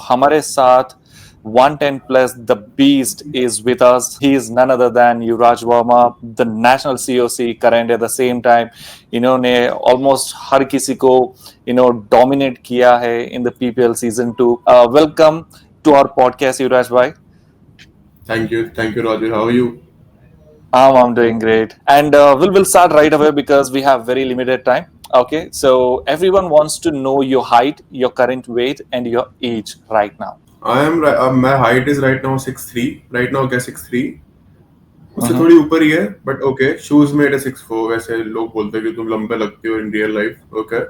हमारे साथ 110 plus the beast is with us. He is none other than Yuvraj Verma, the national COC current at the same time. इन्होंने almost हर किसी को dominate किया है in the PPL season 2. Welcome to our podcast, Yuvraj bhai. Thank you, Roger. How are you? I'm doing great, and we'll start right away because we have very limited time. Okay, so everyone wants to know your height, your current weight, and your age right now. My height is right now 6'3". Right now क्या 6'3". उससे थोड़ी ऊपर ही है, but okay. Shoes में है 6'4". वैसे लोग बोलते हैं कि तुम लंबे लगते हो in real life. Okay.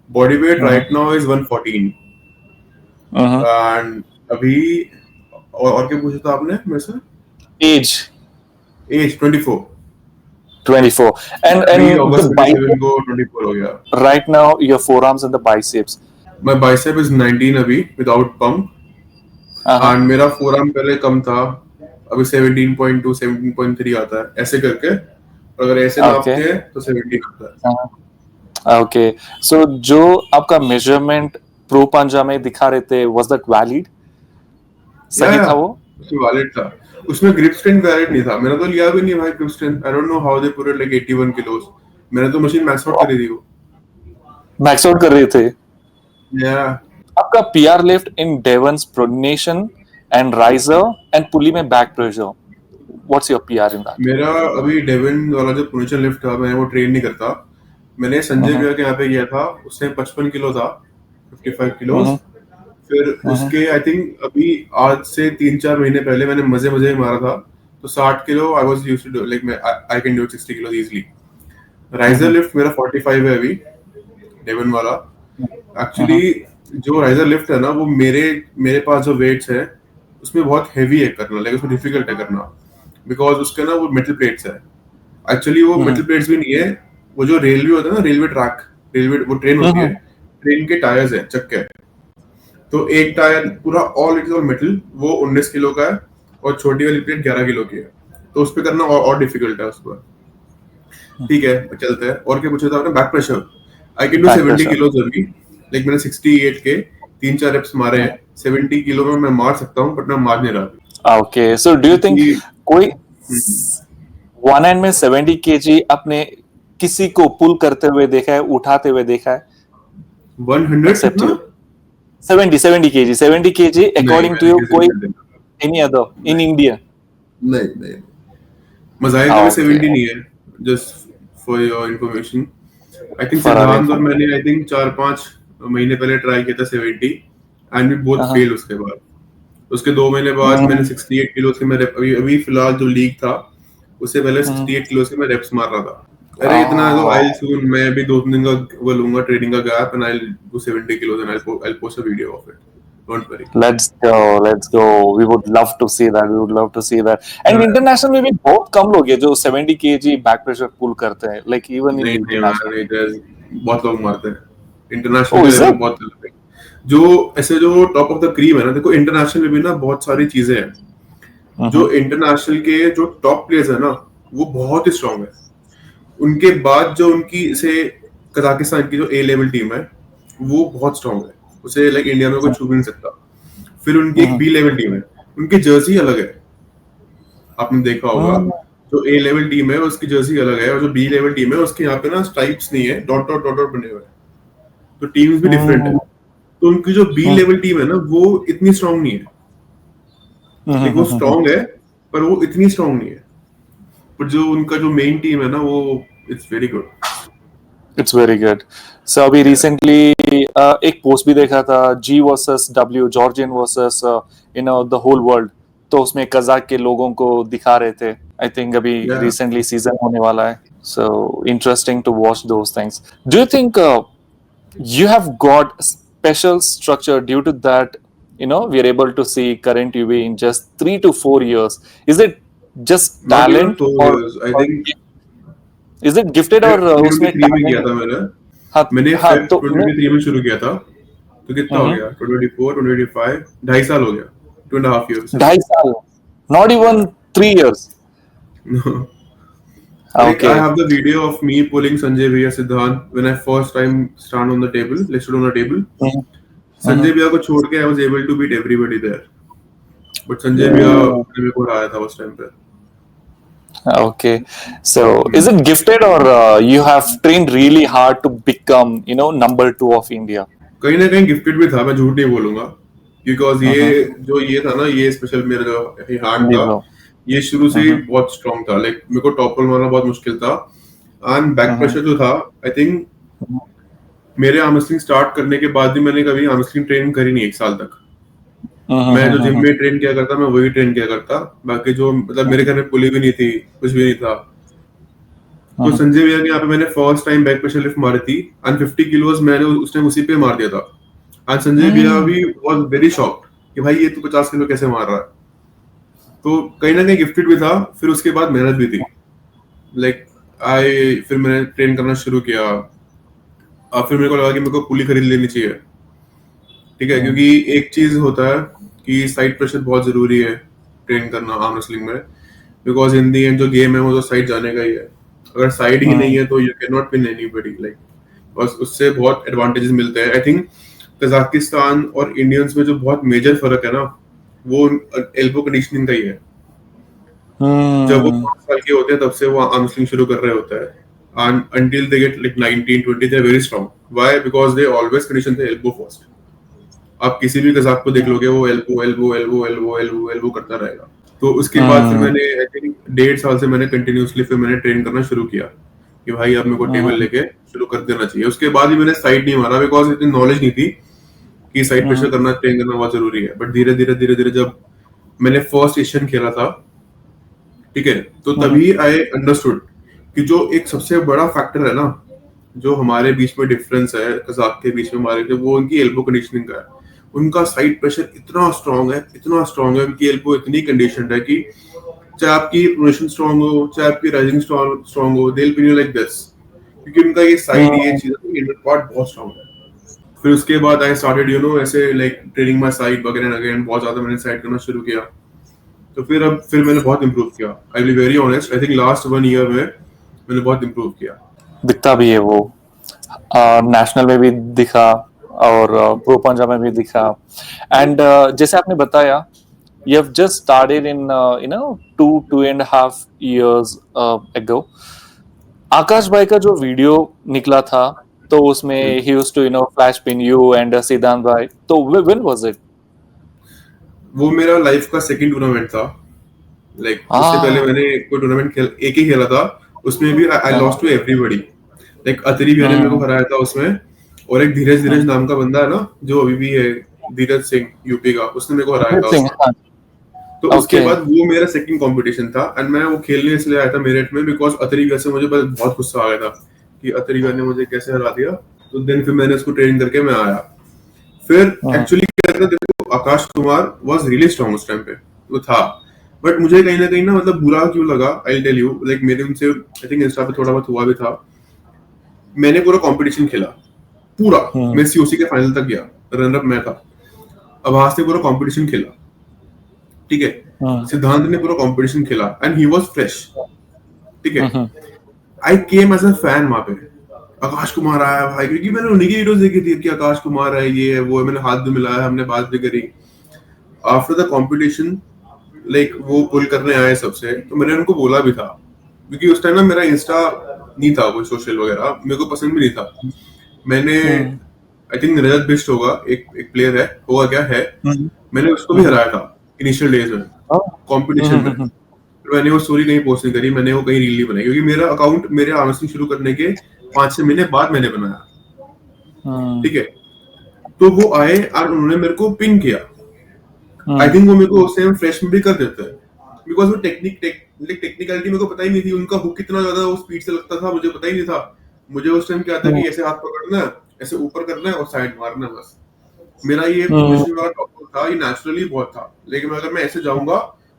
Body weight right now is 114. And अभी और क्या पूछा था आपने मेरे से? Age 24. 24. And August the 27 को 24 हो गया. Right now your forearms and the biceps. My bicep is 19 अभी without pump. And मेरा forearm पहले कम था. अभी 17.2, 17.3 आता है. ऐसे करके अगर ऐसे नापते हैं तो 17 आता है. Okay. So जो आपका measurement pro पंजा में दिखा रहे थे, was that valid? सही था वो? Valid था. उसमें grip strength valid नहीं था. मैंने तो लिया भी नहीं भाई grip strength. I don't know how they put it like 81 kilos. मैंने तो machine max out करी थी वो. Max out कर रहे थे? Yeah. आपका PR lift in Devon's pronation and riser and pulley में back pressure. What's your PR in that? मेरा अभी Devon वाला जो pronation lift था, मैंने वो train नहीं करता. मैंने संजय भैया के यहाँ पे किया था. उससे 55 किलो था, 55 किलो. फिर उसके आई थिंक अभी आज से 3-4 महीने पहले मैंने मजे में मारा था, तो 60 kilo I was used to do, like I can do 60 kilo easily. Riser lift मेरा 45 है अभी, डेवन वाला. एक्चुअली जो राइजर लिफ्ट है ना, वो मेरे पास जो वेट्स है उसमें बहुत हेवी है करना, लाइक उसमें डिफिकल्ट है करना, बिकॉज उसके ना वो मेटल प्लेट्स है. एक्चुअली वो मेटल प्लेट्स भी नहीं है, वो जो रेलवे होता है ना, रेलवे ट्रैक, रेलवे वो ट्रेन होती है, ट्रेन के टायर्स है, चक्के. तो एक टायर पूरा all it is all metal, वो 19 किलो का है, और छोटी वाली प्लेट 11 किलो की है. तो उस पे करना और डिफिकल्ट है उस पर. ठीक है, चलते हैं. और क्या पूछा था आपने? Back pressure. I can do 70 kilo अभी, लाइक मैंने 68 के 3-4 रेप्स मारे हैं. 70 किलो में मैं मार सकता हूँ, बट मैं मार नहीं रहा. Okay, so do you think कोई वन हैंड में 70 केजी अपने किसी को पुल करते हुए देखा है, उठाते हुए देखा है? 100 70 kg according to you, कोई any other in India? नहीं, मजाक में 70 नहीं है. Just for your information, I think सिद्धांत और मैंने I think 4-5 महीने पहले ट्राई किया था 70, and we both fail. उसके बाद उसके 2 महीने बाद मैंने 68 किलो के मैं अभी फिलहाल जो लीग था उससे पहले 68 किलो के मैं रेप्स मार रहा था. अरे इतना तो आई सून, मैं भी 2 दिन का वो लूंगा ट्रेनिंग का gap, and I do 70 kilo and I'll post a video of it. Don't worry. Let's go. We would love to see that. And international में भी बहुत कम लोग हैं जो 70 kg बैक प्रेशर पुल करते हैं, like even in international. बहुत लोग मारते हैं इंटरनेशनल में, बहुत लोग. जो ऐसे जो टॉप ऑफ द क्रीम है ना, देखो इंटरनेशनल में भी ना बहुत सारी चीजें हैं. जो इंटरनेशनल के जो टॉप प्लेयर्स है ना, वो बहुत ही स्ट्रांग है. उनके बाद जो उनकी से कजाकिस्तान की जो ए लेवल टीम है, वो बहुत स्ट्रांग है. उसे लाइक इंडिया में कोई छू भी नहीं सकता. फिर उनकी एक बी लेवल टीम है, उनकी जर्सी अलग है, आपने देखा होगा. जो ए लेवल टीम है उसकी जर्सी अलग है, और जो बी लेवल टीम है उसके यहाँ पे ना स्ट्राइप्स नहीं है, डॉट डॉट डॉट डॉट बने हुए हैं. तो टीम्स भी डिफरेंट है. तो उनकी जो बी लेवल टीम है ना, वो इतनी स्ट्रांग नहीं है. वो स्ट्रांग है पर वो इतनी स्ट्रांग नहीं है. पर जो उनका जो मेन टीम है ना, वो it's very good. It's very good. So अभी recently एक पोस्ट भी देखा था, G versus W, Georgian versus the whole world. तो उसमें कजाक के लोगों को दिखा रहे थे. I think अभी recently season होने वाला है. So interesting to watch those things. Do you think you have got special structure due to that? We are able to see current UV in just 3 to 4 years. Is it just talent, or I think is it gifted, or उसमें में किया था मैंने 2023 में शुरू किया था. तो कितना हो गया? 24, 25, 2.5 साल हो गया. 2.5 years. 2.5 साल, not even 3 years. No. Okay. I have the video of me pulling Sanjay Bhaiya Siddhant when I first time stood on the table. Sanjay भैया को छोड़ के I was able to beat everybody there, but Sanjay भैया ने मेरे को हराया था उस टाइम पे। Okay, so is it gifted or you have trained really hard to become, number 2 of India? कहीं ना कहीं गिफ्टेड भी था, मैं झूठ नहीं बोलूंगा, बिकॉज ये था ना, ये स्पेशल मेरा जो हैंड जी था, bro. ये शुरू से ही बहुत स्ट्रांग था। लाइक मेरे को टॉप पुल मारना बहुत मुश्किल था, एंड बैक प्रेशर जो था, आई थिंक मेरे आर्म रेसलिंग स्टार्ट करने के बाद भी मैंने कभी आर्म रेसलिंग ट्रेन करी नहीं 1 साल तक। मैं जो जिम में ट्रेन किया करता मैं वही ट्रेन किया करता, बाकी जो मतलब मेरे घर में पुली भी नहीं थी, कुछ भी नहीं था। तो संजय भैया के यहाँ पे मैंने first time back pressure lift मारी थी, एंड 50 किलोज मैंने उस टाइम उसी पे मार दिया था। एंड संजय भैया भी वाज वेरी शॉक्ड कि भाई ये तू 50 किलो कैसे मार रहा है। तो कहीं ना कहीं गिफ्टेड भी था, फिर उसके बाद मेहनत भी थी। लाइक फिर मैंने ट्रेन करना शुरू किया, और फिर मेरे को लगा कि मेरे को पुली खरीद लेनी चाहिए, ठीक है, क्योंकि एक चीज होता है कि साइड प्रेशर बहुत जरूरी है ट्रेन करना आर्म रेसलिंग में, बिकॉज इन दी एंड जो गेम है वो तो साइड जाने का ही है। अगर साइड ही नहीं है तो you can not win anybody, like बस उससे बहुत एडवांटेजेस मिलते हैं। आई थिंक कजाकिस्तान और इंडियंस में जो बहुत मेजर फर्क है ना, वो एल्बो कंडीशनिंग का ही है। जब वो 5 साल के होते हैं तब से वो आर्म रेसलिंग शुरू कर रहे होते हैं, and until they get like 19 20 they are very strong. Why? Because they always condition the elbow first. आप किसी भी कजाक को देख लोगे वो elbow elbow elbow elbow elbow elbow करता रहेगा। तो उसके बाद फिर मैंने आई थिंक 1.5 साल से मैंने कंटिन्यूअसली फिर मैंने ट्रेन करना शुरू किया कि भाई अब मेरे को टेबल लेके शुरू कर देना चाहिए। उसके बाद ही मैंने साइड नहीं मारा, बिकॉज इतनी नॉलेज नहीं थी कि साइड प्रेशर करना ट्रेन करना बहुत जरूरी है। बट धीरे धीरे जब मैंने फर्स्ट एशियन खेला था, ठीक है, तो तभी आई अंडरस्टूड कि जो एक सबसे बड़ा फैक्टर है ना, जो हमारे बीच में डिफरेंस है कजाक के बीच में हमारे थे, वो उनकी एल्बो कंडीशनिंग का है। उनका साइड प्रेशर इतना स्ट्रांग है, उनकी एल्बो इतनी कंडीशनड है कि चाहे आपकी प्रोनेशन स्ट्रांग हो, चाहे आपकी राइजिंग स्ट्रांग हो, they will pin you like this, क्योंकि उनका ये साइड ये चीज इंडर पार्ट बहुत स्ट्रांग है। फिर उसके बाद आई स्टार्टेड ऐसे लाइक ट्रेनिंग माय साइड वगैरह एंड अगेन, बहुत ज्यादा मैंने साइड करना शुरू किया। तो फिर मैंने बहुत इंप्रूव किया। I will be very honest, I think last 1 year में मैंने बहुत इंप्रूव किया। दिखता भी है वो, नेशनल में भी दिखा और प्रो पंजाब में भी दिखा। एंड जैसे आपने बताया, you have just started in 2.5 years ago. आकाश भाई का जो वीडियो निकला था, तो उसमें he used to flash pin you and सिद्धांत भाई, तो when was it? वो मेरा लाइफ का सेकंड टूर्नामेंट था। लाइक उससे पहले मैंने कोई टूर्नामेंट एक ही खेला था, उसमें भी I lost to everybody. Like Atri भैया ने मेरे को हराया था उसमें, और एक धीरज नाम का बंदा है ना जो अभी भी है, धीरज सिंह यूपी का, उसने मेरे को हराया था उसमें। तो उसके बाद वो मेरा सेकंड कंपटीशन था, एंड मैं वो खेलने इसलिए आया था मेरठ में, बिकॉज अतरी भैया से मुझे बहुत गुस्सा आ गया था कि अतरी भैया ने मुझे कैसे हरा दिया। तो देन फिर मैंने उसको ट्रेन करके मैं आया। फिर एक्चुअली क्या था, Akash Kumar was really strong उस टाइम पे, वो था, बट मुझे कहीं ना कहीं ना मतलब बुरा क्यों लगा, आई टेल यू। लाइक मेरे उनसे आई थिंक इंस्टा पे थोड़ा बहुत हुआ भी था। मैंने पूरा कंपटीशन खेला पूरा, मैं सीओसी के फाइनल तक गया, रनर अप मैं था। आभास ने पूरा कंपटीशन खेला, ठीक है, सिद्धांत ने पूरा कंपटीशन खेला, एंड ही वाज फ्रेश, ठीक है। आई केम एज अ फैन वहां पे, आकाश कुमार आया भाई, क्योंकि मैंने उन्हीं की वीडियोस देखी थी कि आकाश कुमार है, ये है वो है, मैंने हाथ भी मिलाया, हमने बात भी करी। आफ्टर द कंपटीशन लाइक वो पुल करने आए सबसे, तो मैंने उनको बोला भी था, क्योंकि उस टाइम ना मेरा इंस्टा नहीं था, कोई सोशल वगैरह मेरे को पसंद भी नहीं था। मैंने आई थिंक रजत बिष्ट होगा, एक प्लेयर है, होगा क्या है, मैंने उसको भी हराया था इनिशियल डेज में कंपटीशन में। फिर मैंने वो स्टोरी कहीं पोस्ट नहीं करी, मैंने वो कहीं रील नहीं बनाई, क्योंकि मेरा अकाउंट मेरे आर्म रेसलिंग शुरू करने के 5-6 महीने बाद मैंने बनाया, ठीक है। तो वो आए और उन्होंने मेरे को पिन किया। आई थिंक वो मेरे को उस टाइम फ्रेश में भी कर देते हैं, बिकॉज वो टेक्निकलिटी मेरे को पता ही नहीं थी, उनका हुक कितना ज्यादा वो स्पीड से लगता था, मुझे पता ही नहीं था। मुझे उस टाइम क्या था कि ऐसे हाथ पकड़ना है, ऐसे ऊपर करना है और साइड मारना, बस मेरा ये पोजीशन वाला टॉप था, ये नेचुरली बहुत था। लेकिन अगर मैं ऐसे जाऊंगा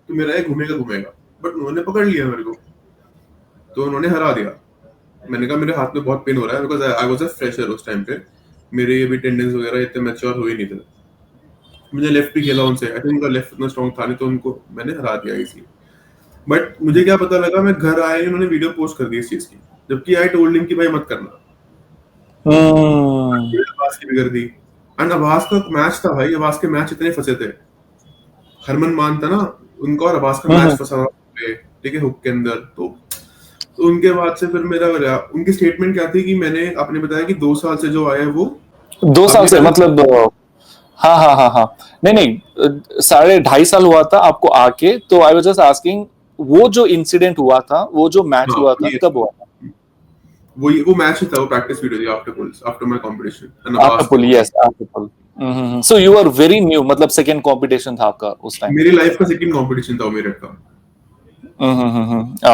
तो मेरा ये घूमेगा, बट उन्होंने पकड़ लिया मेरे को, तो उन्होंने हरा दिया। मैंने कहा मेरे हाथ में बहुत पेन हो रहा है, because I was a fresher उस टाइम पे, मेरे ये भी टेंडेंस वगैरह इतने मैच्योर हुए नहीं थे। मुझे लेफ्ट भी खेला उनसे, आई थिंक उनका लेफ्ट इतना स्ट्रांग था नहीं, तो उनको मैंने हरा दिया इजीली। बट मुझे क्या पता लगा, मैं घर आया उन्होंने वीडियो पोस्ट कर दी इस चीज की, जबकि आई टोल्ड हिम कि भाई मत करना। बात की भी कर दी, एंड अब्बास का मैच था भाई, अब्बास के मैच इतने फंसे थे, हरमन मान था ना उनका और अब्बास का मैच हम्म, फंसा था, ठीक है, हुक के अंदर। तो उनके बाद से फिर मेरा गया, उनकी स्टेटमेंट क्या थी कि मैंने, आपने बताया कि 2 साल से जो आया है वो 2 साल अभी से मैंने मतलब हाँ हाँ हाँ हाँ, नहीं नहीं, 2.5 साल हुआ था आपको आके, तो आई वाज जस्ट आस्किंग, वो जो इंसिडेंट हुआ था, वो जो मैच हाँ हुआ था, ये कब हुआ था? वो मैच ही था, वो प्रैक्टिस वीडियो थी after pulls, after my competition and after Abbas थे पुल, वो। Yes after pull. So you are very new, मतलब सेकंड कंपटीशन था आपका उस टाइम? मेरी लाइफ का सेकंड कंपटीशन था वो मेरे का।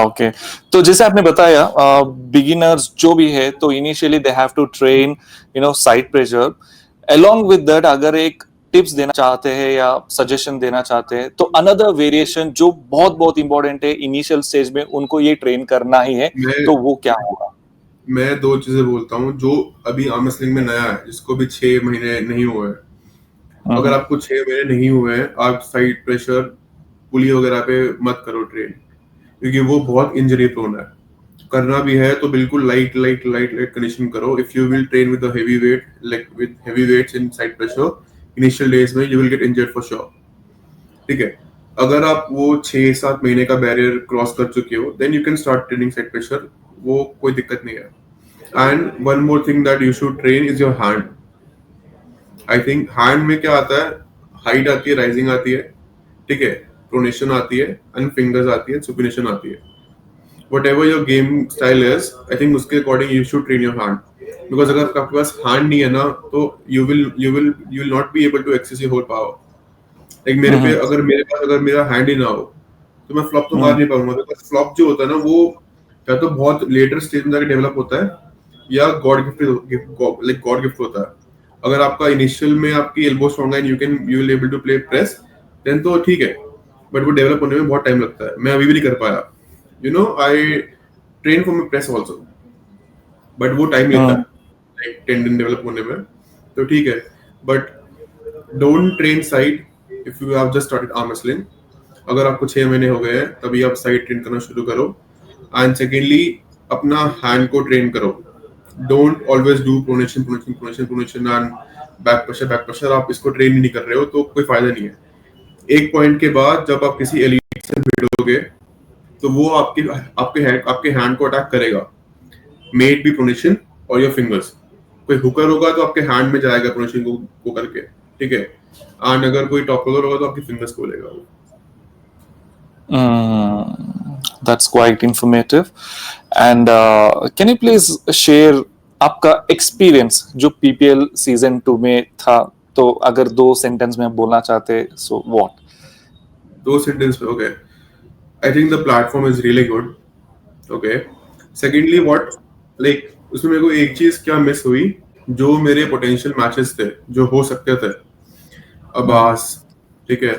ओके। तो जैसे आपने बताया, बिगिनर्स जो भी है, तो initially they have to train, side pressure. Along with that, अगर एक टिप्स देना चाहते हैं या सजेशन देना चाहते हैं, तो अनदर वेरिएशन जो बहुत बहुत इंपॉर्टेंट है इनिशियल स्टेज में, उनको ये ट्रेन करना ही है, मैं तो वो क्या होगा? मैं दो चीजें बोलता हूँ जो अभी आर्म रेसलिंग में नया है, जिसको भी 6 महीने नहीं हुए हैं। अगर हम्म आपको 6 महीने नहीं हुए हैं, आप साइड प्रेशर पुली वगैरह पे मत करो ट्रेन, क्योंकि वो बहुत इंजरी प्रोन है। करना भी है तो बिल्कुल light light light light condition करो। If you will train with heavy weight, like with heavy weights in side pressure, initial days में you will get injured for sure, ठीक है। अगर आप वो 6-7 महीने का बैरियर क्रॉस कर चुके हो, then you can start training side pressure, वो कोई दिक्कत नहीं है। And one more thing that you should train is your hand. I think hand में क्या आता है, हाइट आती है, राइजिंग आती है, ठीक है, प्रोनेशन आती है, एंड फिंगर्स आती है, सुपिनेशन आती है। whatever your game style is, I think उसके according you should train your hand, because अगर आपके पास hand नहीं है ना, तो you will not be able to access your whole power। like मेरे पे हम्म अगर मेरे पास अगर मेरा hand ही ना हो, तो मैं फ्लॉप तो मार हम्म नहीं पाऊंगा, बिकॉज फ्लॉप जो होता है ना वो या तो बहुत लेटर स्टेज में जाकर डेवलप होता है, या god gift, like god gift होता है। अगर आपका इनिशियल में आपकी एल्बो स्ट्रॉन्ग है, you will able to play press, then तो ठीक है, बट वो डेवलप होने में बहुत टाइम लगता है। मैं अभी भी नहीं कर पाया, I train for my press also, but वो टाइम लेता है, हम्म लाइक टेंडन डेवलप होने में, तो ठीक है। But don't train side if you have just started arm wrestling. अगर आपको 6 महीने हो गए हैं, तभी आप साइड ट्रेन करना शुरू करो। एंड सेकेंडली, अपना हैंड को ट्रेन करो। Don't always do pronation pronation pronation pronation and back pressure back pressure. आप इसको ट्रेन ही नहीं कर रहे हो तो कोई फायदा नहीं है। एक पॉइंट के बाद जब आप किसी एलिट से भिड़ोगे, तो वो आपके हैंड को अटैक करेगा, मेड बी प्रोनेशन और योर फिंगर्स। कोई हुकर होगा तो आपके हैंड में जाएगा प्रोनेशन को करके, ठीक है। एंड अगर कोई टॉपलर होगा तो आपकी फिंगर्स को लेगा वो। That's quite informative. And can you please share आपका एक्सपीरियंस जो पीपीएल सीजन 2 में था? तो अगर 2 सेंटेंस में आप बोलना चाहते, सो व्हाट? दो सेंटेंस में, okay. I think the platform is really good, okay. Secondly what, like उसमें मेरे को एक चीज क्या मिस हुई, जो मेरे पोटेंशियल मैचेस थे जो हो सकते थे, अब्बास, ठीक है,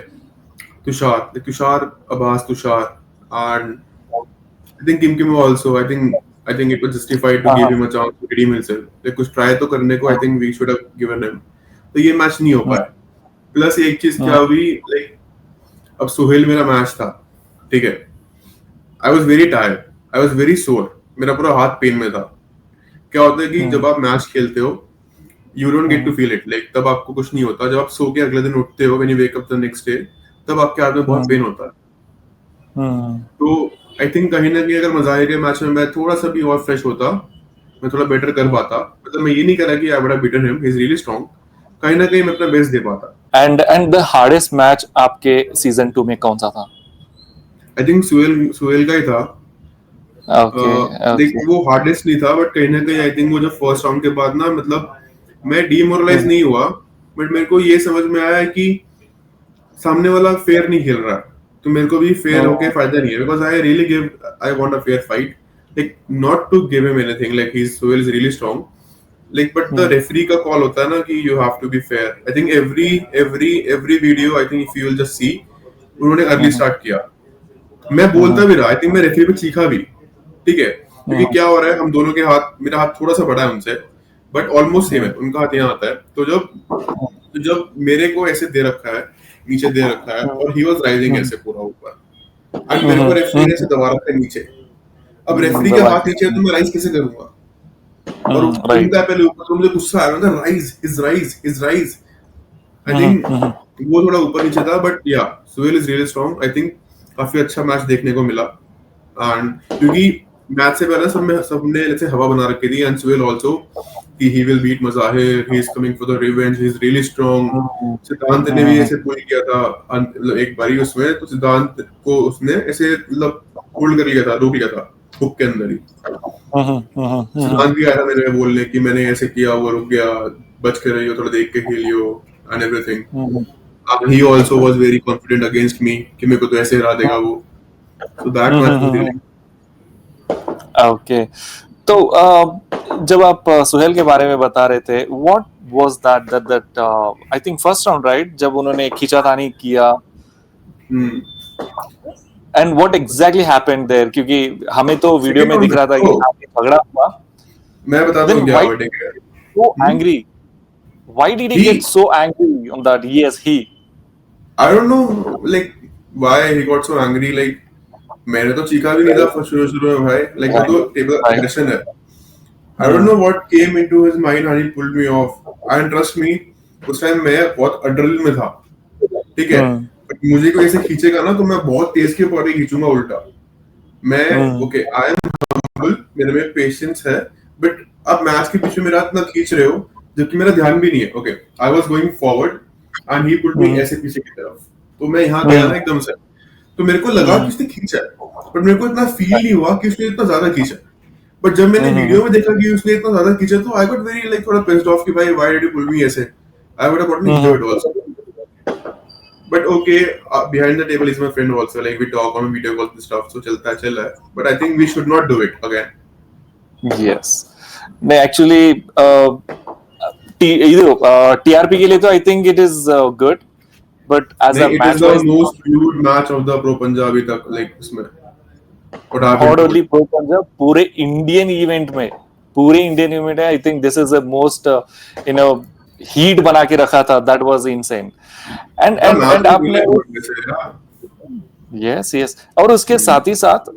Tushar, Abbas, Tushar, and I think Kim Kim also. I think it was justified to हाँ गिव हाँ him a chance to redeem himself, like कुछ ट्राई तो करने को I think we should have given him. तो ये मैच नहीं हो पाया। प्लस एक चीज क्या हुई, लाइक अब सुहेल मेरा मैच था, ठीक है। I was very tired, I was very सोर, मेरा पूरा हाथ पेन में था। क्या होता है कि जब आप मैच खेलते हो, you don't get to feel it, like तब आपको कुछ नहीं होता। जब आप सो के अगले दिन उठते हो, when you wake up the next day, तब आपके हाथ में बहुत पेन होता है। तो आई थिंक कहीं ना कहीं अगर मजाहिर के मैच में मैं थोड़ा सा भी और फ्रेश होता, मैं थोड़ा बेटर कर पाता। मतलब मैं ये नहीं कह रहा कि आई would have beaten him, he is really strong. कहीं ना कहीं मैं अपना बेस्ट दे पाता। एंड द हार्डेस्ट मैच आपके सीजन 2 में कौन सा था? आई थिंक सुहेल का ही था। ओके देख ओके। वो हार्डेस्ट नहीं था, बट कहीं ना कहीं आई थिंक वो जो फर्स्ट राउंड के बाद ना, मतलब मैं डीमोरलाइज नहीं हुआ, बट मेरे को ये समझ में आया कि सामने वाला फेयर नहीं खेल रहा, तो मेरे को भी फेयर होके फायदा नहीं है। Because I want a fair fight, like not to give him anything, like he is really strong, like but the referee का कॉल होता है ना कि you have to be fair. I think every video, I think if you will just see, उन्होंने early start किया। मैं बोलता भी रहा, आई थिंक मैं रेफरी पे चीखा भी, ठीक है, क्योंकि क्या हो रहा है, हम दोनों के हाथ, मेरा हाथ थोड़ा सा बड़ा है उनसे, बट ऑलमोस्ट सेम है, उनका हाथ यहाँ आता है। तो जब मेरे को ऐसे दे रखा है, नीचे दे रखा है, और ही वाज राइजिंग ऐसे पूरा ऊपर, एंड मेरे को रेफरी ने ऐसे दबा रखा है नीचे। अब रेफरी के हाथ नीचे है तो मैं राइज कैसे करूंगा? और वो Right. घूमता है पहले ऊपर, तो मुझे गुस्सा आया, मैं rise is rise. I think वो थोड़ा ऊपर नीचे था, बट या Suhail is really strong. I think काफी अच्छा मैच देखने को मिला, एंड क्योंकि मैच से पहले सबने जैसे हवा बना रखी थी, एंड सुहेल आल्सो कि he will beat Mazahir, he is coming for the revenge, he is really strong. Siddhant ने भी ऐसे पुल किया था मतलब एक बारी उसमें, तो सिद्धांत को उसने ऐसे मतलब होल्ड कर लिया था, रोक लिया था हुक के अंदर ही। सिद्धांत भी आया था मेरे बोलने कि मैंने ऐसे किया, वो रुक गया, बच के रहियो, थोड़ा देख के खेलियो and everything. He also was very confident against me कि मेरे को तो ऐसे हरा देगा वो। So that match was really Okay. तो जब आप सुहेल के बारे में बता रहे थे, what was that I think first round, right? जब उन्होंने खींचातानी किया, and what exactly happened there? क्योंकि हमें तो वीडियो में दिख रहा था कि यहाँ पे झगड़ा हुआ. मैं बताता हूँ Then क्या why हुआ, ठीक है? so angry? Why did he get so angry on that? Yes, he. I don't know like why he got so angry. Like मैंने तो चीखा भी नहीं था शुरू में भाई, like वो तो टेबल एग्रेशन है। I don't know what came into his mind and he pulled me off. And trust me, उस टाइम मैं बहुत एड्रेनलिन में था, ठीक है? बट मुझे कोई ऐसे खींचेगा ना तो मैं बहुत तेज के पौड़े खींचूंगा उल्टा। मैं ओके, आई एम हम्बल, मेरे में पेशेंस है, बट अब मैच के पीछे मेरा इतना खींच रहे हो जबकि मेरा ध्यान भी नहीं है। Okay, I was going forward and he pulled me ऐसे पीछे की तरफ, तो मैं यहाँ गया ना एकदम से, तो मेरे को लगा कि उसने खींचा है, बट मेरे को इतना फील नहीं हुआ कि उसने इतना ज्यादा खींचा। बट जब मैंने वीडियो में देखा कि उसने इतना ज्यादा खींचा, तो आई गॉट वेरी लाइक थोड़ा पिस्ड ऑफ कि भाई why did you pull me ऐसे। I would have gotten injured also, but okay, behind the table is my friend also, like we talk on video call and stuff, so चलता है, but I think we should not do it again. Yes. नहीं, actually TRP के लिए तो I think it is good, but as a it match is the wise, most viewed match of the Pro Punjab अभी तक, like इसमें what not happened only Pro Punjab, पूरे Indian event में, I think this is the most heat बना के रखा था, that was insane. And आपने yes, और उसके साथ ही साथ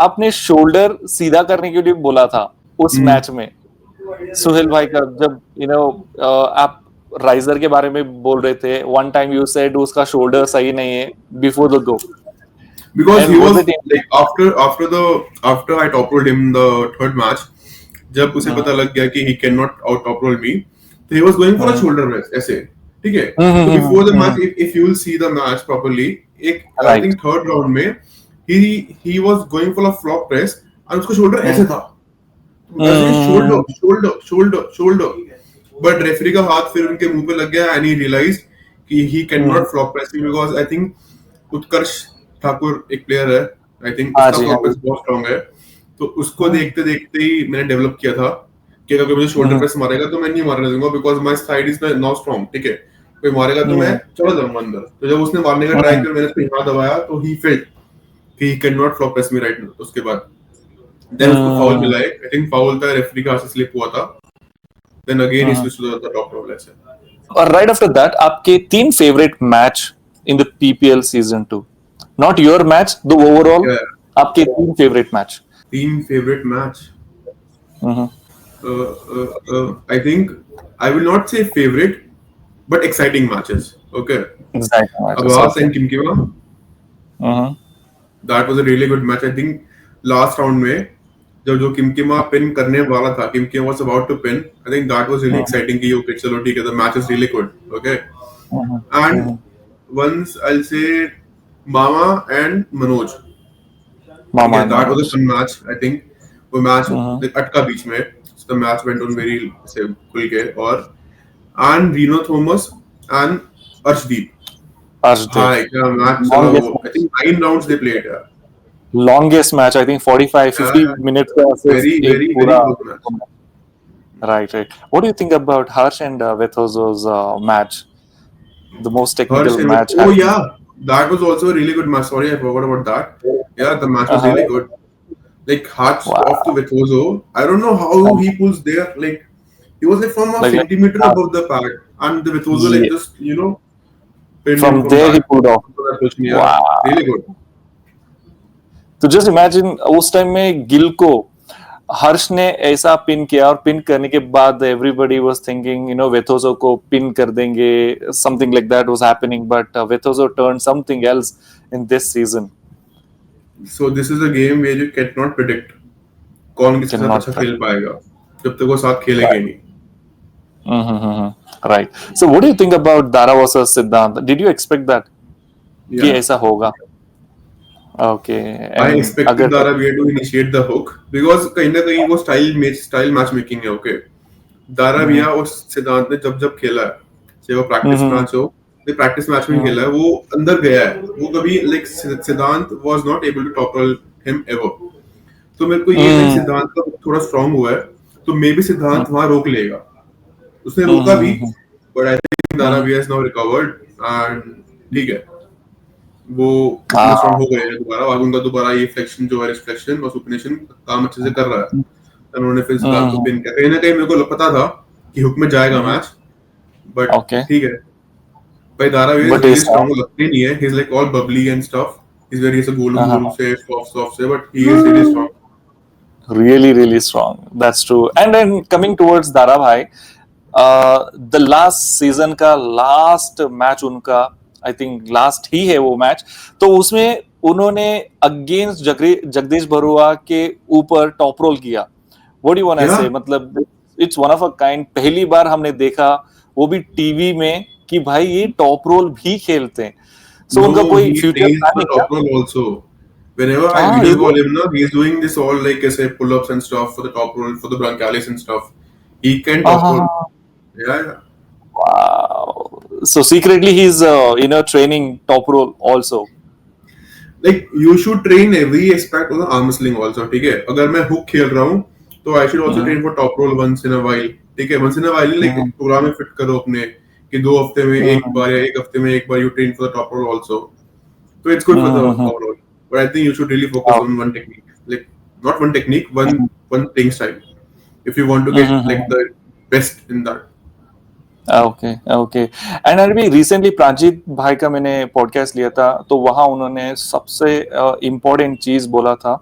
आपने शोल्डर सीधा करने के लिए बोला था उस मैच में सुहेल भाई का, जब आप राइजर के बारे में बोल रहे थे, वन टाइम यू सेड उसका शोल्डर सही नहीं है before the go, because And he was was it like after I top rolled him the third match, जब उसे पता लग गया कि he cannot out top roll me, so he was going for a shoulder press ऐसे, ठीक है? So before the match, if you will see the match properly, एक I Right. think third round में he was going for a flop press और उसका shoulder ऐसे था, shoulder, but referee का हाथ फिर उनके मुंह पे लग गया and he realized कि he cannot flop press me, because I think उत्कर्ष ठाकुर एक प्लेयर है, आई थिंक उसका फ्लॉप प्रेस बहुत स्ट्रांग है, तो उसको देखते देखते ही मैंने डेवलप किया था कि अगर मुझे शोल्डर प्रेस मारेगा तो मैं नहीं मारने दूंगा, because my side is not strong, ठीक है? कोई मारेगा तो मैं चला जाऊंगा अंदर। तो जब उसने मारने का ट्राई किया, मैंने उसको यहाँ दबाया, तो ही फेल्ट कि he can not flop press me right now. तो उसके बाद देन उसको फाउल मिला है, आई थिंक फाउल था, रेफरी का हाथ से स्लिप हुआ था, then again he switch to the top roll ऐसे। और राइट आफ्टर दैट आपके 3 favourite match in the PPL season 2, not your match, the overall, आपके 3 favourite match. 3 favourite match, I think I will not say favorite, but exciting matches. Okay. Exactly. Abbas and Kimkima. That was a really good match. I think last round में जो Kimkima pin करने वाला था, Kimkima was about to pin. I think that was really exciting कि okay, चलो ठीक है, the match is really good. Okay. And once I'll say Mama and Manoj. Mama. That was a fun match. I think वो match अटका बीच में. The match went on very खुल के, और and Reno Thomas and Arshdeep. हाँ, क्या match चला वो. I think 9 rounds they played. Longest match, I think 45-50 minutes का very good match. Right. What do you think about Harsh and Vethozo's match? The most technical match. Oh yeah, that was also a really good match. Sorry, I forgot about that. Yeah, the match was really good. Like hats off to Vethozo. I don't know how he pulls there. Like he was like from a centimeter above the pad, and the Vethozo like just from there he pulled off. Wow, really good. तो just imagine उस time में गिल को हर्ष ने ऐसा pin किया और pin करने के बाद एवरीबॉडी वाज थिंकिंग वेथोजो को पिन कर देंगे, something like that was happening, but वेथोजो turn something else in this season. So this is a game where you cannot predict कौन किसके कैन साथ नॉट अच्छा खेल पाएगा जब तक वो साथ खेलेंगे नहीं. Right. So what do you think about Dara versus सिद्धांत? डिड यू एक्सपेक्ट दैट कि Yeah. ऐसा होगा? ओके. I एंड expected अगर Dara Bia to initiate the hook because कहीं ना कहीं वो स्टाइल मैच मेकिंग है. ओके, दारा बिया और सिद्धांत ने जब जब खेला है, चाहे वो प्रैक्टिस मैच हो, प्रैक्टिस मैच में खेला है, वो अंदर गया है. वो कभी like Siddhant was not able to topple him ever. तो मेरे को ये लाइक सिद्धांत का थोड़ा स्ट्रांग हुआ है, तो मे बी सिद्धांत वहां रोक लेगा. उसने रोका भी, बट आई थिंक दारा बिया इज नाउ रिकवर्ड एंड ठीक है, वो इतना स्ट्रांग हो गए हैं दोबारा. और उनका दोबारा ये फ्लेक्शन जो है, रिफ्लेक्शन और सुपनेशन काम अच्छे से कर रहा है. उन्होंने फिर सिद्धांत को पिन किया. कहीं ना कहीं मेरे को पता था कि हुक में जाएगा मैच, बट ओके. ठीक है. भाई दारा भी But रियली is स्ट्रांग लगती नहीं है. He is like all Babli and stuff. He is very Golu से सॉफ्ट से, but he is really strong. really strong. That's true. And then coming towards Dara bhai, the last season का last match उनका, I think last ही है वो match, तो उसमें उन्होंने against Jagdish Barua के ऊपर टॉप रोल किया. What do you want to say? मतलब it's one of a kind. पहली बार हमने देखा वो भी टीवी में कि भाई ये टॉप रोल भी खेलते हैं. So उनका कोई फ्यूचर प्लान है क्या? Top roll also. Whenever I video call him, na, he's doing this all like I say pull-ups and stuff for the top roll, for the bronchialis and stuff. He can top roll. Yeah. Wow. So secretly he's training top roll also. Like you should train every aspect of the arm wrestling also. ठीक है, अगर मैं hook खेल रहा हूँ तो I should also train for top roll once in a while. ठीक है, once in a while like programme में फिट करो अपने कि 2 हफ्ते में एक बार या 1 हफ्ते में एक बार you train for the top roll also. So it's good for the overall. But I think you should really focus on one technique, like not one technique, one playing style. If you want to get like the best in that. Okay. And अभी recently प्रांजित भाई का मैंने podcast लिया था, तो वहां उन्होंने सबसे इम्पोर्टेंट चीज बोला था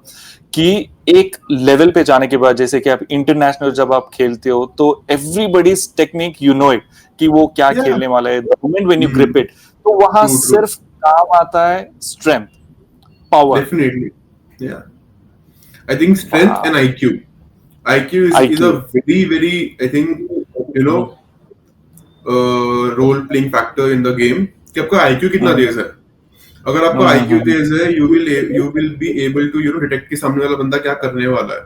कि एक लेवल पे जाने के बाद, जैसे कि आप इंटरनेशनल जब आप खेलते हो तो everybody's technique you know it कि वो क्या खेलने वाला है. The moment when you grip it, तो वहां सिर्फ काम आता है strength, power. Definitely, yeah. I think strength and IQ. IQ is a very I think role playing factor in the game. कि आपका IQ कितना तेज है. अगर आपका IQ तेज है, you will be able to detect कि सामने वाला बंदा क्या करने वाला है.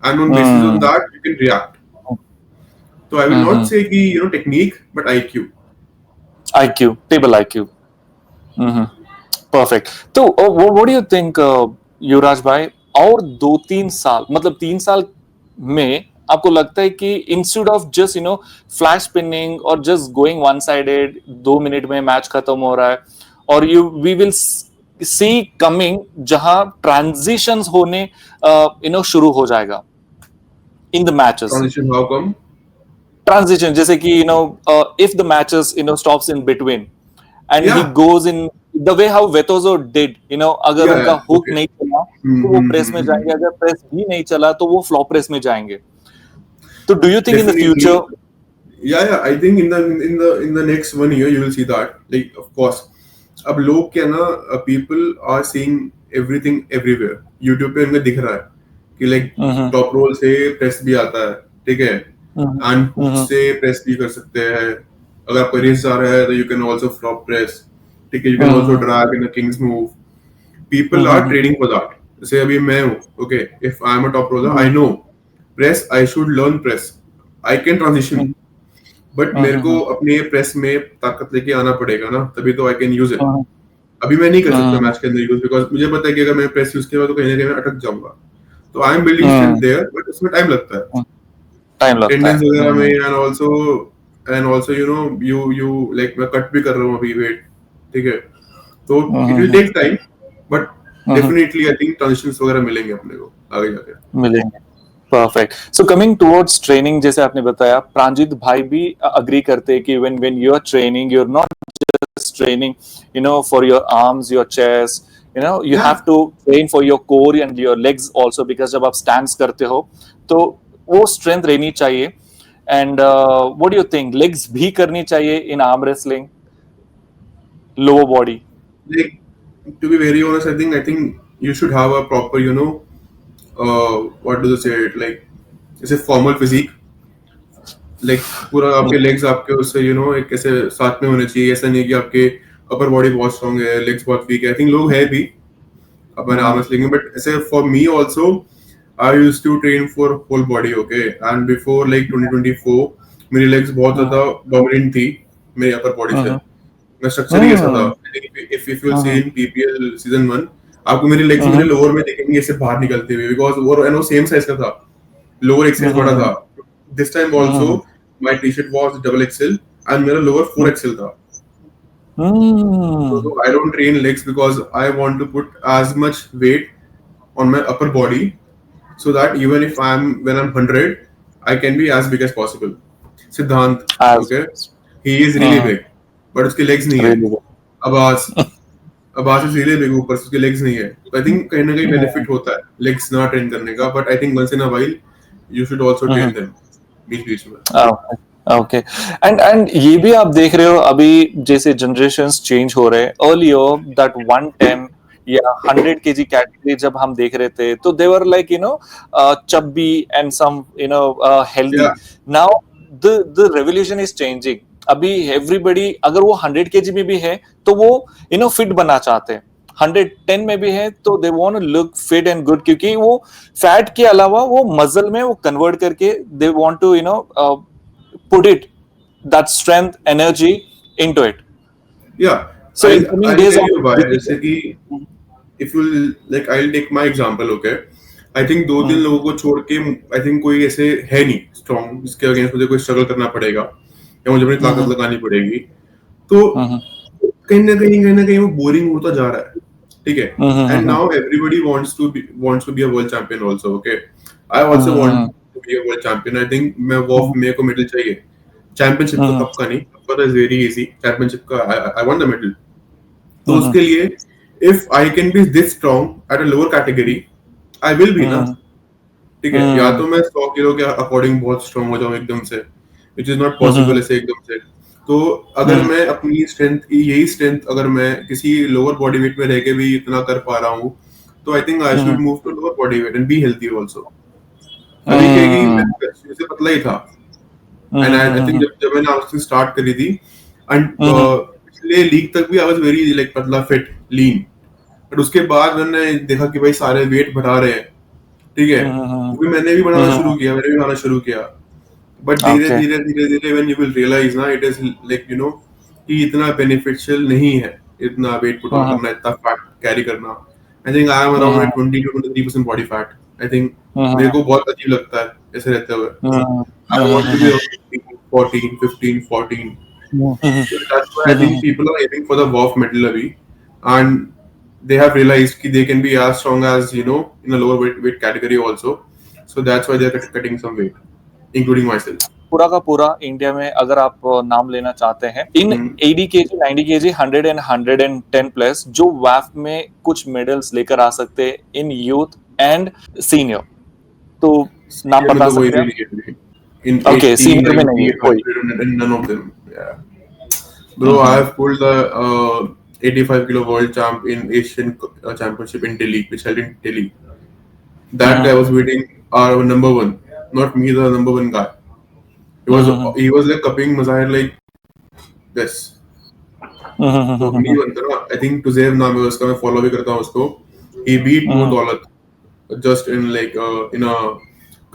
And on basis on that you can react. So I will not say कि technique, but IQ. Table IQ. Perfect. तो व्हाट डू यू थिंक युवराज भाई, और 2-3 साल, मतलब 3 साल में आपको लगता है कि instead of just flash spinning और just going one sided, 2 minute में मैच खत्म हो रहा है, और वी विल सी कमिंग जहां ट्रांजिशंस होने शुरू हो जाएगा in the matches. Transition, how come? Transition, जैसे कि if the matches stops in between and he goes in the way how Vettozo did, अगर उनका हुक नहीं चला तो वो प्रेस में जाएंगे, अगर प्रेस भी नहीं चला तो वो फ्लॉप प्रेस में जाएंगे. तो do you think in the future? Yeah, I think in the next 1 year you will see that. Like of course, अब लोग क्या ना, people are seeing everything everywhere. YouTube पे उनको दिख रहा है कि like टॉप रोल से प्रेस भी आता है, ठीक है, एंड हुक से प्रेस भी कर सकते हैं. अगर आपका रेस आ रहा है तो you can also flop press. ठीक है, you can also drag in a king's move. People are training for that. जैसे अभी मैं हूँ, okay, if I am a top roller, I know press, I should learn press. I can transition. But मेरे को अपने press में ताकत लेके आना पड़ेगा ना, तभी तो I can use it. अभी मैं नहीं कर सकता मैच के अंदर यूज, बिकॉज मुझे पता है कि अगर मैं प्रेस यूज किया तो कहीं ना कहीं मैं अटक जाऊंगा. तो I am building strength there, but उसमें टाइम लगता है. टेंडेंस वगैरह में, एंड आल्सो you like मैं कट भी कर रहा हूँ अभी वेट, ठीक है, तो it will take time, but definitely I think transitions वगैरह मिलेंगे अपने को आगे जाके. मिलेंगे. Perfect. So coming towards training, जैसे आपने बताया, प्रांजित भाई भी अग्री करते हैं कि when you are training, you are not just training for your arms, your chest, you Yeah, have to train for your core and your legs also, because जब आप stands करते हो तो वो strength रहनी चाहिए. And what do you think, legs भी करनी चाहिए in arm wrestling, lower body? like to be very honest, I think you should have a proper, what do they say it, like it's a formal physique. Like पूरा आपके legs आपके उससे एक ऐसे साथ में होने चाहिए. ऐसा नहीं कि आपके upper body बहुत strong है, legs बहुत weak है. I think लोग है भी अपन arm wrestling में, but ऐसे for me also I used to train for whole body, okay, and before like 2024 मेरी legs बहुत ज़्यादा dominant थी मेरी upper body से. मैं स्ट्रक्चर ही ऐसा था. If you will see in PPL season 1, आपको मेरी legs मेरे lower में दिखेंगे ऐसे बाहर निकलते हुए, because वो I know same size का था, lower एक size बड़ा था. This time also my t-shirt was double XL and मेरा lower 4XL था. So I don't train legs because I want to put as much weight on my upper body, so that even if when I'm 100, I can be as big as possible. Siddhant, As okay, he is really big, but उसके legs नहीं है. really good. Abbas is really big, ऊपर से उसके legs नहीं है. तो I think कहीं ना कहीं benefit होता है legs ना train करने का, but I think once in a while you should also train them बीच में. ओके. एंड ये भी आप देख रहे हो अभी जैसे जनरेशंस चेंज हो रहे हैं. अर्लियर दैट 110 या 100 केजी कैटेगरी जब हम देख रहे थे तो they were like chubby and some healthy. Yeah. Now the revolution is changing. अभी एवरीबडी अगर वो 100 केजी में भी है तो वो फिट बनना चाहते हैं. 110 में भी है तो they want to look fit and good, क्योंकि वो फैट के अलावा वो मसल में वो कन्वर्ट करके दे want to put it, that strength, energy into it. Yeah. So in coming I'll days tell you why. on जैसे कि if you like, I'll take my example, okay. I think 2-3 लोगों को छोड़ के I think कोई ऐसे है नहीं strong जिसके अगेंस्ट मुझे कोई स्ट्रगल करना पड़ेगा या मुझे अपनी ताकत लगानी पड़ेगी. तो कहीं ना कहीं वो बोरिंग होता जा रहा है, ठीक है. And now everybody wants to be a world champion also, okay. I also want to be a world champion. I think मेरे को मेडल चाहिए. चैंपियनशिप का कप का नहीं, कप का इज वेरी इजी. चैंपियनशिप का आई वांट द मेडल. तो उसके लिए if I can be this strong at a lower category, I will be ना, ठीक है. या तो मैं 100 किलो के अकॉर्डिंग बहुत स्ट्रांग हो जाऊं एकदम से, व्हिच इज नॉट पॉसिबल ऐसे एकदम से. तो अगर मैं अपनी यही स्ट्रेंथ अगर मैं किसी लोअर बॉडी वेट में रह के भी इतना कर पा रहा हूँ, तो I think I should move to lower body weight and be healthy also. अभी क्या कि मैं से पतला ही था, एंड आई थिंक जब मैंने आर्मरेसलिंग स्टार्ट करी थी एंड पिछले लीग तक भी आई वाज वेरी लाइक पतला, फिट, लीन. बट उसके बाद मैंने देखा कि भाई सारे वेट बढ़ा रहे हैं, ठीक है. क्योंकि मैंने भी बढ़ाना शुरू किया. बट धीरे व्हेन यू विल रियलाइज ना, इट इज लाइक कि इतना बेनिफिशियल नहीं है इतना वेट पुट ऑन करना, इतना फैट कैरी करना. I think I am around 20 to 23% body fat. I think मेरे को बहुत अजीब लगता है ऐसे रहते हुए. I want to be 14, 15, 14. So that's why I think people are aiming for the WAF medal abhi, and they have realized कि they can be as strong as in a lower weight category also. So that's why they are cutting some weight, including myself. पूरा का पूरा India में अगर आप नाम लेना चाहते हैं इन 80 केजी, 90 केजी, 100 and 110 प्लस जो WAF में कुछ मेडल्स लेकर आ सकते हैं इन यूथ एंड सीनियर, तो नाम बता सकते हैं? In okay, 80, senior 90, में नहीं 100, and none of them. Yeah. Bro, I have pulled the 85 kilo world champ in Asian championship in Delhi, which held in Delhi. That guy was beating our number one, not me, the number one guy. He was like cupping Mazahir like this. तो नहीं बनता ना. I think Tuzair नाम है उसका, मैं follow भी करता हूँ उसको. He beat Mo Daulat just in like in a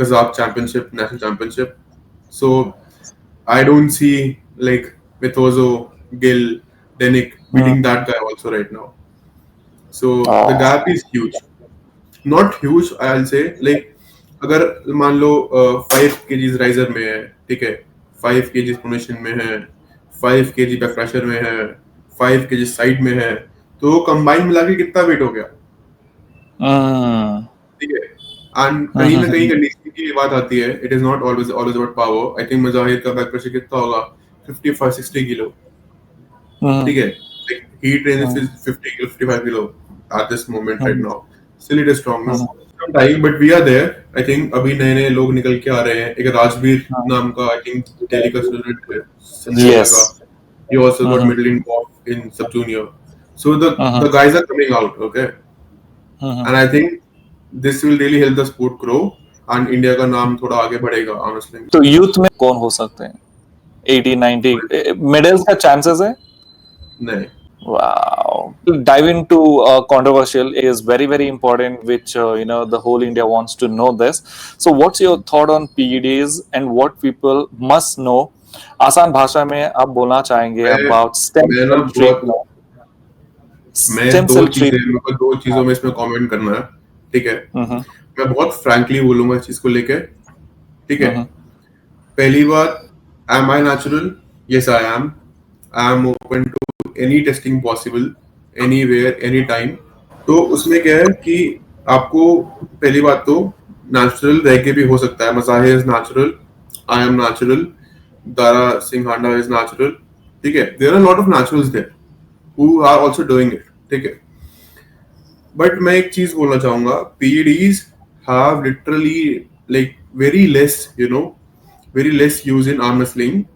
Kazakh championship, national championship. So I don't see like Metozo, Gil, Denik beating that guy also right now. So the gap is huge. Not huge, I'll say. Like अगर मान लो 5 kgs riser में है, ठीक है, 5 kgs pronation में है, 5 kg back pressure में है, 5 kg side में है, तो combine मिला के कितना weight हो गया, ठीक है. एंड कहीं ना कहीं कंडीशनिंग की बात आती है. It is not always about power. I think Mazahir का बैक प्रेशर कितना होगा, 55-60 किलो, ठीक है. He trains with 50 kilo, 55 kilo. at this moment right now. Still it is strong. No? Some time, but we are there. I think अभी नए नए लोग निकल के आ रहे हैं. एक राजवीर नाम का I think दिल्ली का स्टूडेंट है, संजीविया का. Yes. He also got middle in golf in sub junior. So the guys are coming out, okay. And I think this will really help the sport grow and India का नाम थोड़ा आगे बढ़ेगा honestly. तो youth में कौन हो सकते हैं? 80 90 मेडल्स का चांसेस है? नहीं. Wow. To dive into controversial is very important, which the whole India wants to know this. So, what's your thought on PEDs and what people must know? आसान भाषा में आप बोलना चाहेंगे about stem मैं ना cell treatment. मैं Stem दो cell चीजें treatment. मेरे को दो चीजों में इसमें कमेंट करना है. ठीक है. मैं बहुत फ्रैंकली बोलूंगा इस चीज को लेके. ठीक है. पहली बात, am I natural? Yes, I am. I am open to any testing possible, anywhere, anytime. तो उसमें क्या है कि आपको पहली बात तो नेचुरल रह के भी हो सकता है. Mazahir is natural, I am natural, Dara Singhanda is natural. ठीक है. There are lot of naturals there who are also doing it. ठीक है. बट मैं एक चीज बोलना चाहूंगा, PEDs have literally like very less, very less use in arm wrestling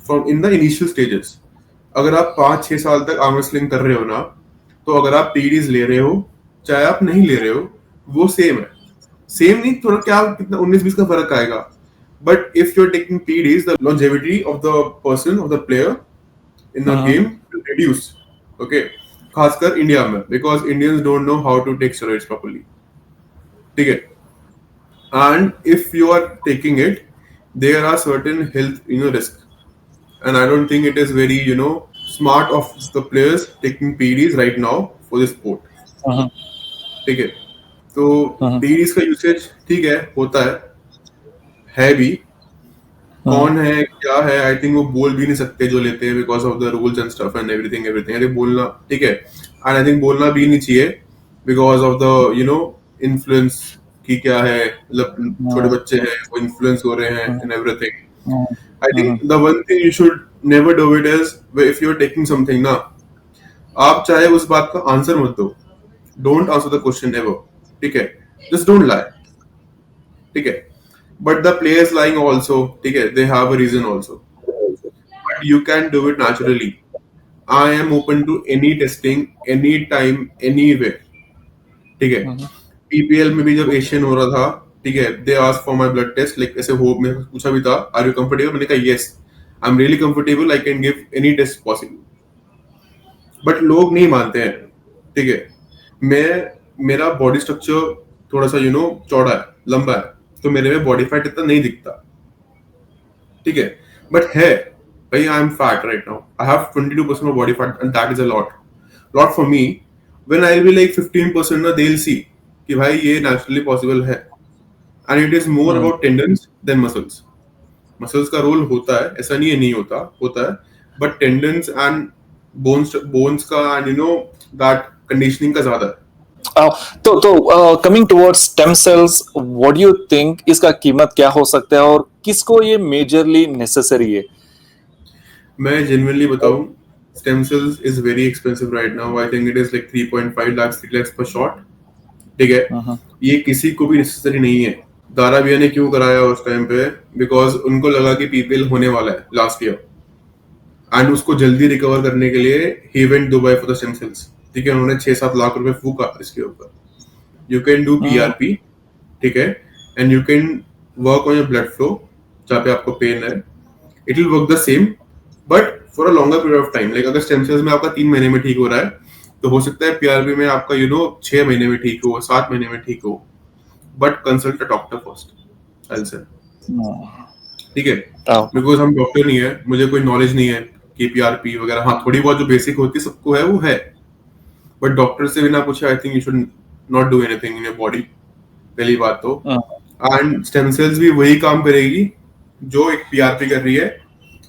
from in the initial stages. अगर आप 5-6 साल तक आर्म रेसलिंग कर रहे हो ना, तो अगर आप PEDs ले रहे हो चाहे आप नहीं ले रहे हो, वो सेम है. सेम नहीं, थोड़ा क्या कितना 19-20 का फर्क आएगा. But if you are taking PEDs, the longevity of the person, of the player in the game will reduce. Okay, खासकर इंडिया में, because Indians don't know how to take steroids properly. ठीक है. And if you are taking it, there are certain health risk. And I don't think it is very, smart of the players taking PEDs right now for this sport. ठीक है. तो PEDs का usage ठीक है, होता है भी. कौन है क्या है, आई थिंक वो बोल भी नहीं सकते जो लेते हैं, because of the rules and stuff and everything. अरे बोलना ठीक है, एंड आई थिंक बोलना भी नहीं चाहिए बिकॉज ऑफ द इन्फ्लुएंस की क्या है, मतलब छोटे बच्चे हैं वो इन्फ्लुएंस हो रहे हैं and everything. I think the one thing you should never do it is if you're taking something ना, आप चाहे उस बात का आंसर मत दो. Don't answer the question ever. ठीक है. Just don't lie. ठीक है. But the players lying also, ठीक है, they have a reason also. But you can do it naturally. I am open to any testing, anytime, anywhere. ठीक है. PPL में भी जब एशियन हो रहा था, ठीक है, they ask for my blood test, like ऐसे हो, मैं पूछा भी था, आर यू कंफर्टेबल? मैंने कहा yes, I am really comfortable, I can give any test possible. But लोग नहीं मानते हैं. ठीक है. मेरा बॉडी स्ट्रक्चर थोड़ा सा चौड़ा है, लंबा है, तो मेरे में बॉडी फैट इतना नहीं दिखता. ठीक है. बट है भाई, I am fat right now, I have 22% body fat and that is a lot for me. When I will be like 15% ना, दे विल सी कि भाई ये नेचुरली पॉसिबल है. And it is more about tendons than muscles. Muscles का role होता है, ऐसा नहीं है नहीं होता है. But tendons and bones का and that conditioning का ज्यादा है. तो coming towards stem cells, what do you think इसका कीमत क्या हो सकता है और किसको ये majorly necessary है? मैं genuinely बताऊं, stem cells is very expensive right now. I think it is like 3.5 lakhs, 3 lakhs per shot. ठीक है. ये किसी को भी necessary नहीं है. दारा भैया ने क्यों कराया उस टाइम पे? बिकॉज उनको लगा कि PPL होने वाला है लास्ट ईयर, एंड उसको जल्दी रिकवर करने के लिए he went Dubai for the stem cells. ठीक है. उन्होंने 6-7 लाख रुपए फूका इसके ऊपर. यू कैन डू PRP, ठीक है, and you can work on your blood flow जहाँ पे आपको पेन है. It will work the same but for a longer period of time. Like अगर स्टेम सेल्स में आपका 3 महीने में ठीक हो रहा है, तो हो सकता है PRP में आपका 6 महीने में ठीक हो, 7 महीने में ठीक हो. But consult a doctor first, I say. ठीक है. बिकॉज हम डॉक्टर नहीं है, मुझे कोई नॉलेज नहीं है कि PRP वगैरह. हाँ, थोड़ी बहुत जो बेसिक होती है सबको है, वो है. बट डॉक्टर से बिना पूछे आई think you should not do anything in your body. पहली बात तो. एंड स्टेम सेल्स भी वही काम करेगी जो एक PRP कर रही है.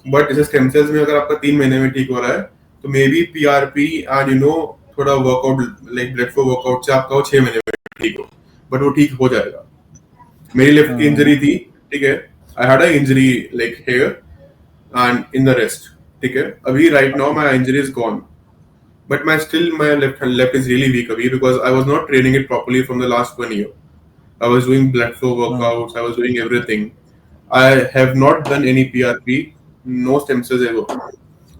बट जैसे स्टेम सेल्स में अगर आपका 3 महीने में ठीक हो रहा है, तो मे बी PRP एंड थोड़ा workout like blood flow workout से आपका वो 6 महीने में ठीक हो. बट वो ठीक हो जाएगा. मेरी लेफ्ट की इंजरी थी, ठीक है, I had a injury like here and in the rest. ठीक है. अभी right now my injury is gone. but my left is really weak abhi because I was not training it properly from the last 1 year. I was doing blood flow workouts, I was doing everything. I have not done any PRP, no stem cells ever.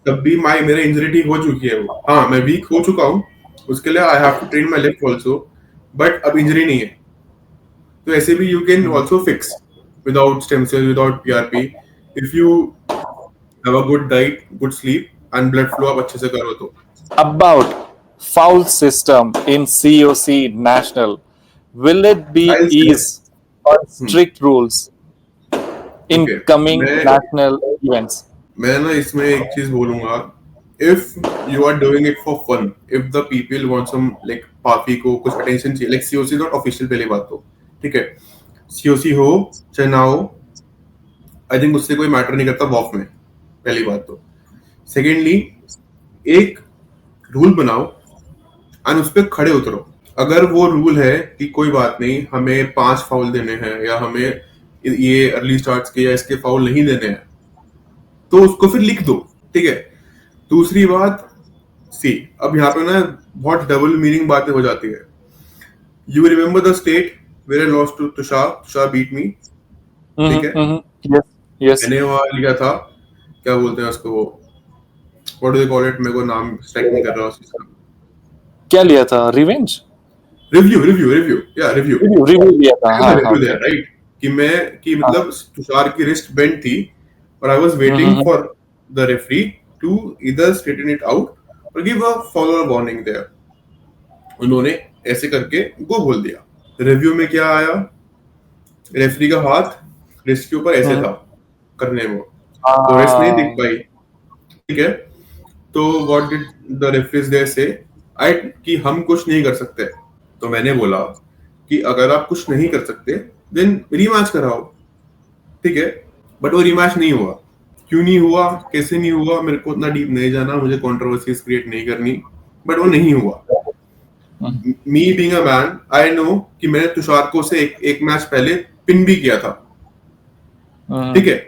तब भी मेरा injury ठीक हो चुकी है वो, हाँ मैं वीक हो चुका हूँ, उसके लिए I have to train my left also, but अब इंजरी नहीं है, तो ऐसे भी you can also fix without stem cell, without PRP, if you have a good diet, good sleep and blood flow आप अच्छे से करो तो. About foul system in COC national, will it be I'll say- ease or strict rules in Okay. coming national events? मैं ना इसमें एक चीज बोलूंगा, if you are doing it for fun, if the people want some like party को कुछ attention चाहिए, like COC not official, पहली बात तो ठीक है, COC हो चाहे ना हो, आई थिंक उससे कोई मैटर नहीं करता वॉफ में, पहली बात तो. सेकेंडली, एक रूल बनाओ एंड उस पर खड़े उतरो. अगर वो रूल है कि कोई बात नहीं, हमें 5 फाउल देने हैं या हमें ये अर्ली स्टार्ट्स के या इसके फाउल नहीं देने हैं, तो उसको फिर लिख दो, ठीक है. दूसरी बात, सी अब यहाँ पे ना बहुत डबल मीनिंग बातें हो जाती है. You remember the state where I lost to Tushar beat me, ठीक है. Yes, yes. मैंने वहां लिया था, क्या बोलते हैं उसको, वो what do they call it, मेरे को नाम स्ट्राइक नहीं कर रहा उसका. क्या लिया था? Revenge? रिव्यू या रिव्यू लिया था. हाँ, राइट, कि मतलब तुषार की रिस्ट बेंड थी और I was waiting for the referee to either straighten it out or give a foul warning there. उन्होंने ऐसे करके गो बोल दिया. रिव्यू में क्या आया, रेफरी का हाथ रिस्ट के ऊपर ऐसे था करने में, तो रिस्ट नहीं दिख पाई, ठीक है. तो what did the referees there say, कि हम कुछ नहीं कर सकते. तो मैंने बोला कि अगर आप कुछ नहीं कर सकते देन रीमैच कराओ, ठीक है. बट वो रीमैच नहीं हुआ. क्यों नहीं हुआ, कैसे नहीं हुआ, मेरे को उतना डीप नहीं जाना, मुझे कंट्रोवर्सीज क्रिएट नहीं करनी, बट वो नहीं हुआ. Me being a man, I know कि मैंने तुषार को से एक मैच पहले पिन भी किया था, ठीक है.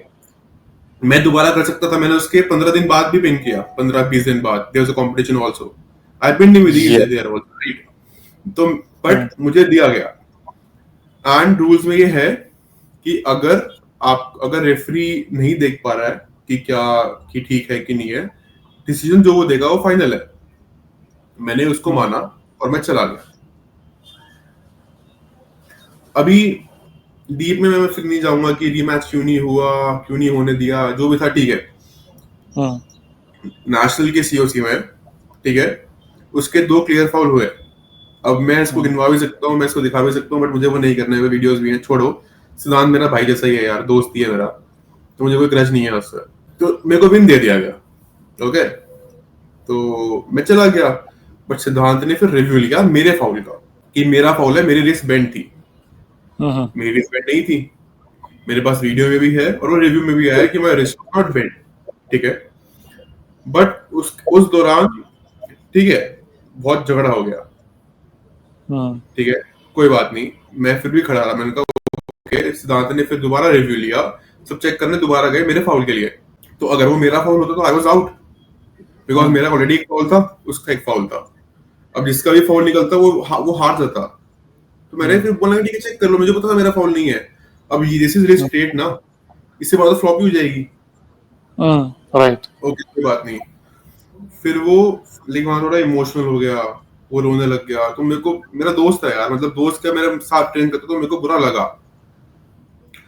मैं दोबारा कर सकता था, मैंने उसके 15 दिन बाद भी पिन किया, 15-20 दिन बाद. There was a competition also, I pinned him with ease there also, right. तो बट मुझे दिया गया. एंड रूल्स में ये है कि अगर रेफरी नहीं देख पा रहा है कि ठीक है कि नहीं है, डिसीजन जो वो देगा वो फाइनल है. मैंने उसको माना और मैं चला गया. अभी डीप में मैं फिर नहीं जाऊंगा कि रीमैच क्यों नहीं हुआ, क्यों नहीं होने दिया, जो भी था ठीक है. नेशनल के COC में, ठीक है, उसके 2 क्लियर फाउल हुए. अब मैं इसको गिनवा भी सकता हूँ, मैं इसको दिखा भी सकता हूँ, बट मुझे वो नहीं करना है. वीडियोस भी हैं, छोड़ो. सिद्धांत मेरा भाई जैसा ही है यार, दोस्त ही है मेरा, तो मुझे कोई ग्रज नहीं है उससे. तो मेरे को विन दे दिया गया, ओके. तो मैं चला गया, बट सिद्धांत ने फिर रिव्यू लिया मेरे फाउल का कि मेरा फाउल है, मेरी रिस्ट बेंड थी. मेरी रिस्ट बेंड नहीं थी. मेरे पास वीडियो में भी है और वो रिव्यू में भी आया कि माय रिस्ट नॉट बेंड, ठीक है. बट उस दौरान, ठीक है, बहुत झगड़ा हो गया, ठीक है. कोई बात नहीं, मैं फिर भी खड़ा रहा. मैंने कहा ओके. सिद्धांत ने फिर दोबारा रिव्यू लिया, सब चेक करने दोबारा गए मेरे फाउल के लिए. तो अगर वो मेरा फाउल होता तो आई वाज आउट, बिकॉज मेरा ऑलरेडी एक फाउल था, उसका एक फाउल था. अब जिसका भी फाउल निकलता वो हार जाता. तो मैंने फिर बोला ठीक है चेक कर लो, मुझे पता था मेरा फाउल नहीं है. अब ये दिस इज रिस्ट स्टेट ना, इससे बाद फ्लॉप ही हो जाएगी, राइट. ओके कोई बात नहीं. फिर वो लाइक वहां थोड़ा इमोशनल हो गया, वो रोने लग गया. तो मेरे को, मेरा दोस्त है यार, मतलब दोस्त क्या मेरे साथ ट्रेन करता, तो मेरे को बुरा लगा.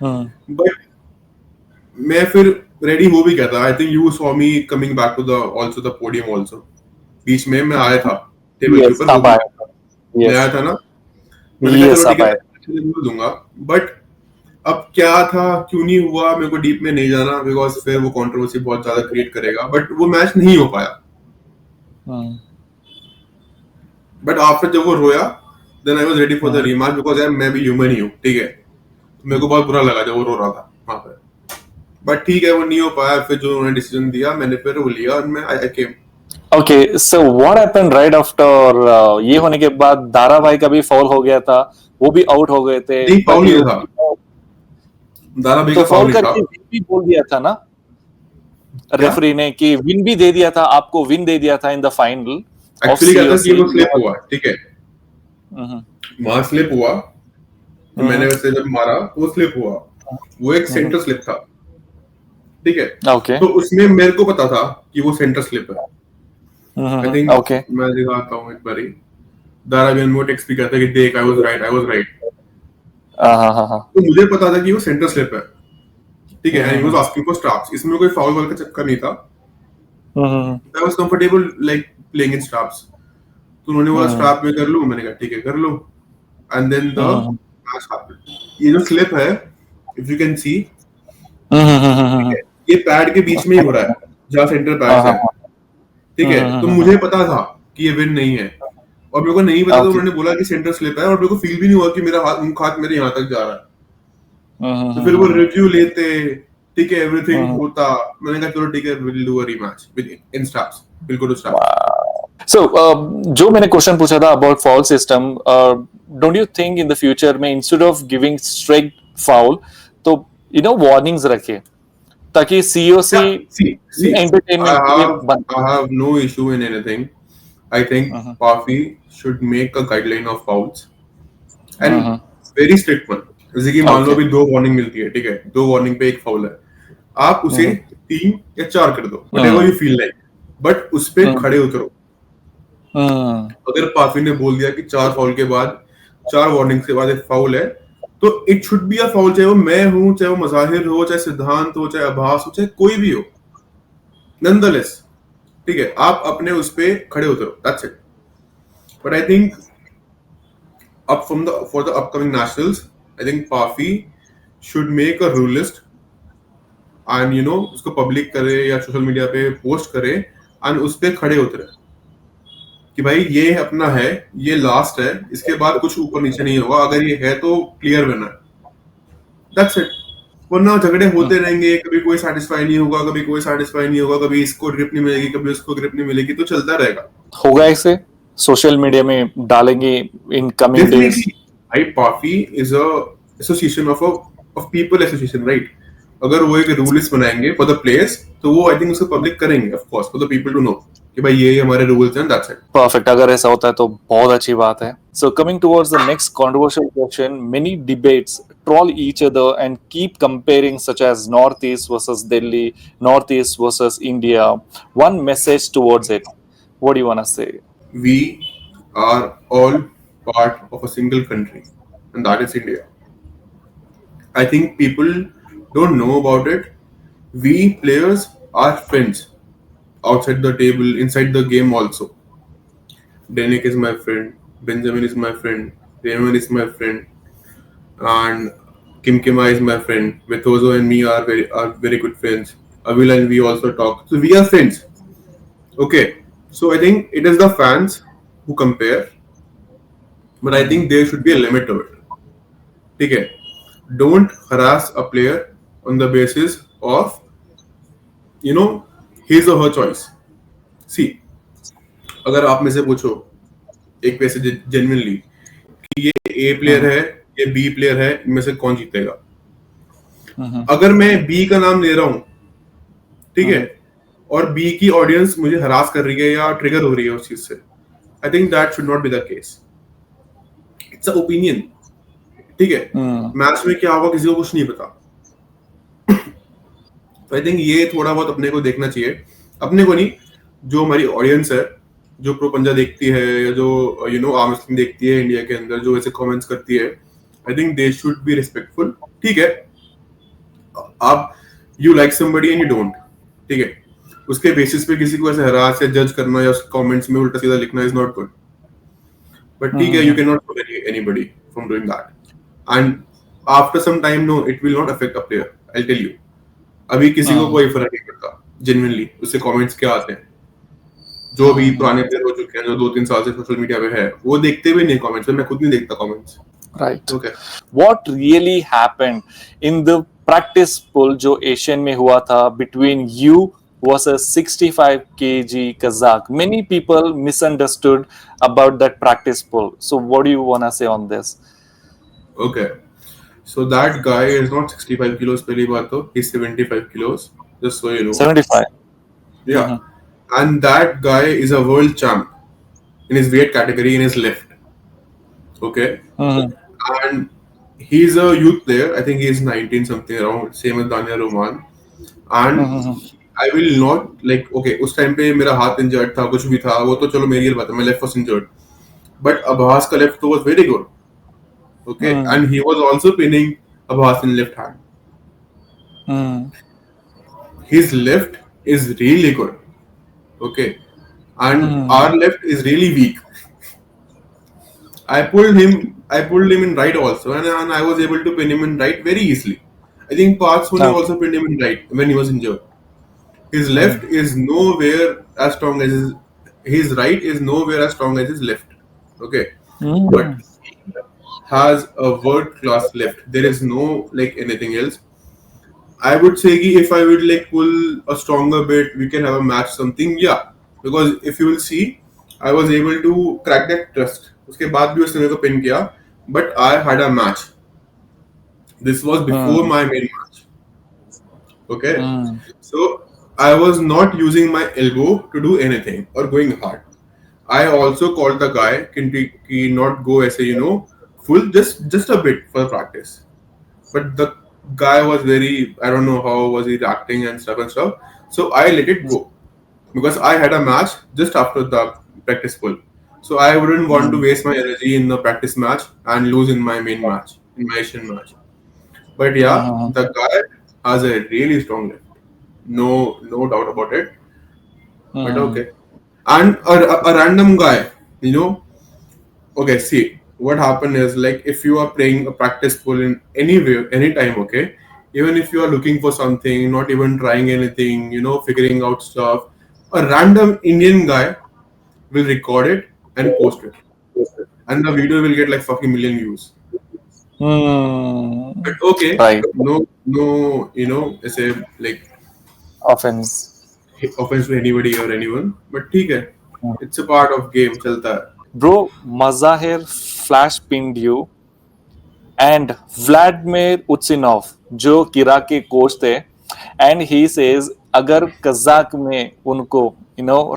बट मैं फिर रेडी हो भी गया था. I think you saw me coming back to the podium also. बीच में मैं आया था टेबल के ऊपर, मैं आया था ना. बोल दूंगा. बट अब क्या था, क्यों नहीं हुआ, मेरे को डीप में नहीं जाना, बिकॉज फिर वो कंट्रोवर्सी बहुत ज्यादा क्रिएट करेगा. बट वो मैच नहीं हो पाया. बट आफ्टर जब वो रोया, then I was ready for the rematch, because मैं भी ह्यूमन ही हूँ, ठीक है. तो मेरे को बहुत बुरा लगा जब वो रो रहा था वहां पे. बट ठीक है, वो नहीं हो पाया. फिर जो उन्होंने डिसीजन दिया, मैंने फिर वो लिया और मैं I came. Okay, so what happened right after ये होने के बाद? दारा भाई का भी फाउल हो गया था, वो भी आउट हो गए थे. नहीं, फाउल नहीं था. दारा भाई का फाउल करके भी बोल दिया था ना रेफरी ने कि विन भी दे दिया था, आपको विन दे दिया था इन द फाइनल. एक्चुअली क्या था कि COC वो स्लिप हुआ, ठीक है, वहां स्लिप हुआ, तो मैंने वैसे जब मारा तो वो स्लिप हुआ, वो एक सेंटर स्लिप था, ठीक है, ओके तो उसमें मेरे को पता था कि वो सेंटर स्लिप है। आई थिंक ओके मैं दिखाता हूँ एक बारी, दारा बिन टेक्स्ट भी कहता है कि देख, आई वाज राइट, हाँ तो मुझे पता था कि वो सेंटर स्लिप है, ठीक है, and he was asking for straps, इसमें कोई फाउल वाल का चक्कर नहीं था, I was comfortable like playing in straps, तो उन्होंने बोला स्ट्रैप में कर लूं, मैंने कहा ठीक है कर लो, and then the match happened. ये जो स्लिप है, इफ यू कैन सी, ये पैड के बीच में ही हो रहा है जहां सेंटर पैड्स है, ठीक है, तो मुझे पता था कि ये विन नहीं है, और मेरे को नहीं पता तो उन्होंने बोला कि सेंटर स्लिप है, और मेरे को फील भी नहीं हुआ कि मेरा हाथ मेरे यहाँ तक जा रहा है, तो फिर वो रिव्यू लेते, ठीक है, एवरीथिंग होता, मैंने कहा चलो ठीक है, will do a rematch with in straps, will go to straps. So जो मैंने क्वेश्चन पूछा था about foul system, don't you think in the future में instead of giving strict foul तो वार्निंग्स रखे ताकि COC See, एंटरटेनमेंट के लिए बन I have no issue in anything. I think Pafi should make a guideline of fouls and very strict one. जैसे कि मान लो अभी 2 वार्निंग मिलती है, ठीक है, 2 वार्निंग पे एक फाउल है, आप उसे 3 या 4 कर दो, whatever you feel like, but उस पे खड़े उतरो। अगर पाफी ने बोल दिया कि 4 फाउल के बाद, 4 वार्निंग के बाद एक फाउल है, तो it should be a foul, चाहे वो मैं हूं, चाहे वो मजाहिर हो, चाहे सिद्धांत हो, चाहे आभास हो, चाहे कोई भी हो, नॉनदलेस, ठीक है, आप अपने उस पे खड़े उतरो, that's it. But I think up from the for the upcoming nationals, I think Pafi should make a rule list and उसको पब्लिक करे या सोशल मीडिया पे पोस्ट करे एंड उस पे खड़े उतरे कि भाई ये अपना है, ये लास्ट है, इसके बाद कुछ ऊपर नीचे नहीं होगा, अगर ये है तो क्लियर विनर, दैट्स इट। वरना झगड़े होते रहेंगे, कभी कोई सेटिस्फाई नहीं होगा, कभी कोई सेटिस्फाई नहीं होगा, कभी इसको ग्रिप नहीं मिलेगी, कभी उसको ग्रिप नहीं मिलेगी, तो चलता रहेगा। होगा ऐसे सोशल मीडिया में डालेंगे इन कमिंग डेज। भाई PAFI is a association of people association, right? अगर वो एक रूल्स बनाएंगे फॉर द प्लेयर्स, तो वो आई थिंक उसको पब्लिक करेंगे, of course, for the people to know कि भाई ये हमारे रूल्स हैं, दैट्स इट। परफेक्ट, अगर ऐसा होता है तो बहुत अच्छी बात है। सो coming towards the next controversial question, many debates troll each other and keep comparing such as Northeast versus Delhi, Northeast versus India. One message towards it. What do you want to say? We are all part of a single country, and that is India. I think people don't know about it. We players are friends outside the table, inside the game also. Danik is my friend, Benjamin is my friend, Raymond is my friend, and Kim Kima is my friend. Vethozo and me are very good friends. Avil and we also talk. So we are friends. Okay. So I think it is the fans who compare, but I think there should be a limit to it. Okay. Don't harass a player on the basis of his or her choice. See, अगर आप में से पूछो एक पैसे genuinely कि ये ए player है, ये बी प्लेयर है, इनमें से कौन जीतेगा, अगर मैं बी का नाम ले रहा हूं, ठीक है, और बी की ऑडियंस मुझे हरास कर रही है या ट्रिगर हो रही है उस चीज से, I think that should not be the case. It's a opinion, ठीक है, मैच में क्या होगा किसी को कुछ नहीं पता। तो आई थिंक ये थोड़ा बहुत अपने को देखना चाहिए, अपने को नहीं, जो हमारी ऑडियंस है, जो प्रो पंजा देखती है या जो आर्म रेसलिंग देखती है इंडिया के अंदर, जो ऐसे कमेंट्स करती है, I think they should be respectful. ठीक है, आप you like somebody and you don't, ठीक है, उसके बेसिस पे किसी को ऐसे हरास या जज करना या उसके कमेंट्स में उल्टा सीधा लिखना इज नॉट गुड, बट ठीक है, you can not prevent anybody from doing that, and after some time no, it will not affect a player, I tell you. अभी किसी को कोई फर्क नहीं पड़ता जेन्युइनली उससे कमेंट्स क्या आते हैं, जो भी पुराने प्लेयर हो चुके हैं, जो 2-3 साल से सोशल मीडिया पे है, वो देखते भी नहीं कमेंट्स, मैं खुद नहीं देखता comments. Right. Okay. What really happened in the practice pull जो एशियन में हुआ था between you versus 65 kg Kazakh? Many people misunderstood about that practice pull. So what do you want to say on this? Okay. So that guy is not 65 kilos पहली बात तो, he's 75 kilos, just so you know. 75. Yeah. And that guy is a world champ. in his weight category in his lift. Okay, Mhm. and he's a youth player. I think he's 19 something around, same as Daniel Roman. And Mhm. I will not like okay उस time पे मेरा हाथ injured था कुछ भी था वो तो चलो मेरी बात है मैं लेफ्ट वाज इंजर्ड बट अभास का left was very good okay Mhm. and he was also pinning Abbas in left hand. Mhm. His left is really good. Okay, and Mhm. our left is really weak. I pulled him in right also, and I was able to pin him in right very easily. I think Parth Soni Okay. also pinned him in right when he was injured. His left Mhm. is nowhere as strong as his right is nowhere as strong as his left. Okay, but Mhm. has a world class left. There is no like anything else. I would say कि if I would like pull a stronger bit, we can have a match something. Yeah, because if you will see, I was able to crack that trust. उसके बाद भी उसने मेरे को pin किया, but I had a match. This was before Mhm. my main match. Okay, Mhm. so I was not using my elbow to do anything or going hard. I also called the guy कि not go ऐसे full just a bit for practice. But the guy was very I don't know how was he acting and stuff. So I let it go because I had a match just after the practice pull. So I wouldn't want to Mhm. waste my energy in the practice match and lose in my main match, in my Asian match. But yeah, Mhm. the guy has a really strong left. No doubt about it. But Mhm. okay. And a random guy, you know, okay, see, what happened is like if you are playing a practice pool in anywhere, anytime, okay, even if you are looking for something, not even trying anything, figuring out stuff, a random Indian guy will record it and post it, and the video will get like fucking million views. But Mhm. okay, Right. no, it's a like Offense. offense to anybody or anyone, but ठीक है, it's a part of game, चलता है. Bro, Mazahir flash pinned you and Vladimir Utsinov, जो किरा के coach थे, and he says अगर Kazakh में उनको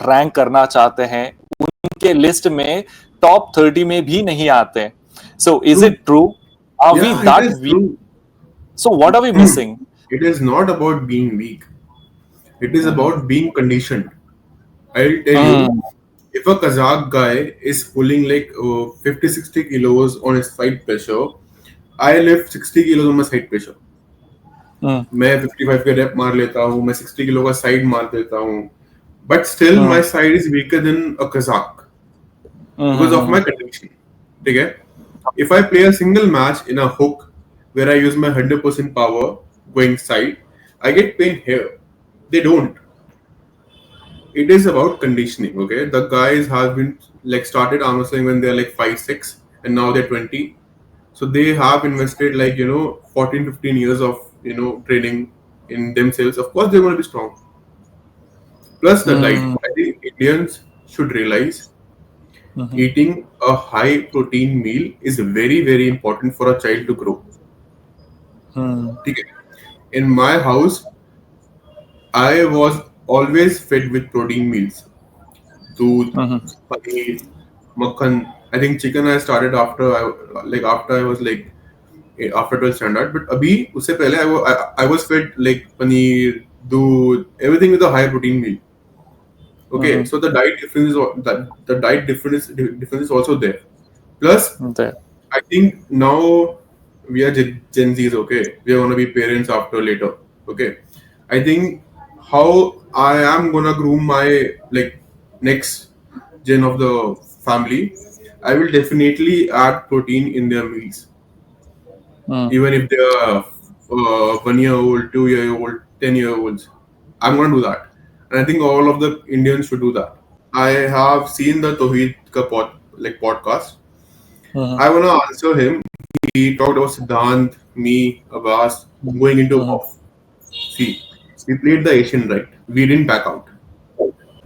रैंक करना चाहते हैं उनके लिस्ट में टॉप 30 में भी नहीं आते. So is True, it true? Are we yeah, it that is weak? true. So what are we missing? It is not about being weak. It is Mhm. about being conditioned. I'll tell you, Mm. if a Kazakh guy is pulling like 50 60 kilos on his side pressure, I lift 60 kilos on my side pressure. Mm. मैं 55 के rep मार लेता हूँ, मैं 60 kilo का side मार देता हूँ. But still my Mm. side is weaker than a Kazakh because of my Mhm. conditioning. ठीक है? If I play a single match in a hook where I use my 100% power going side, I get pain here. They don't. It is about conditioning. Okay, the guys have been like started arm wrestling when they're like 5 6 and now they're 20, so they have invested like 14 15 years of training in themselves. Of course they're going to be strong. Plus the diet, Mm. I think Indians should realize Mhm. eating a high protein meal is very very important for a child to grow. Mm. ठीक है? In my house I was always fed with protein meals, दूध, Mhm. paneer, makhan. I think chicken I started after I was like after 12th standard. But अभी उससे पहले I was fed like paneer, दूध, everything with a high protein meal. Okay, Mhm. so the diet difference is the diet difference is also there. Plus, There. I think now we are Gen Zs. Okay, we are gonna be parents after later. Okay, I think how I am gonna groom my like next gen of the family. I will definitely add protein in their meals, Mm. even if they are 1 year old, 2 year old, 10 year olds. I'm gonna do that, and I think all of the Indians should do that. I have seen the Toheed ka podcast. Mhm. I wanna answer him. He talked about Siddhant, me, Abbas going into Mhm. off. See, we played the Asian right. We didn't back out,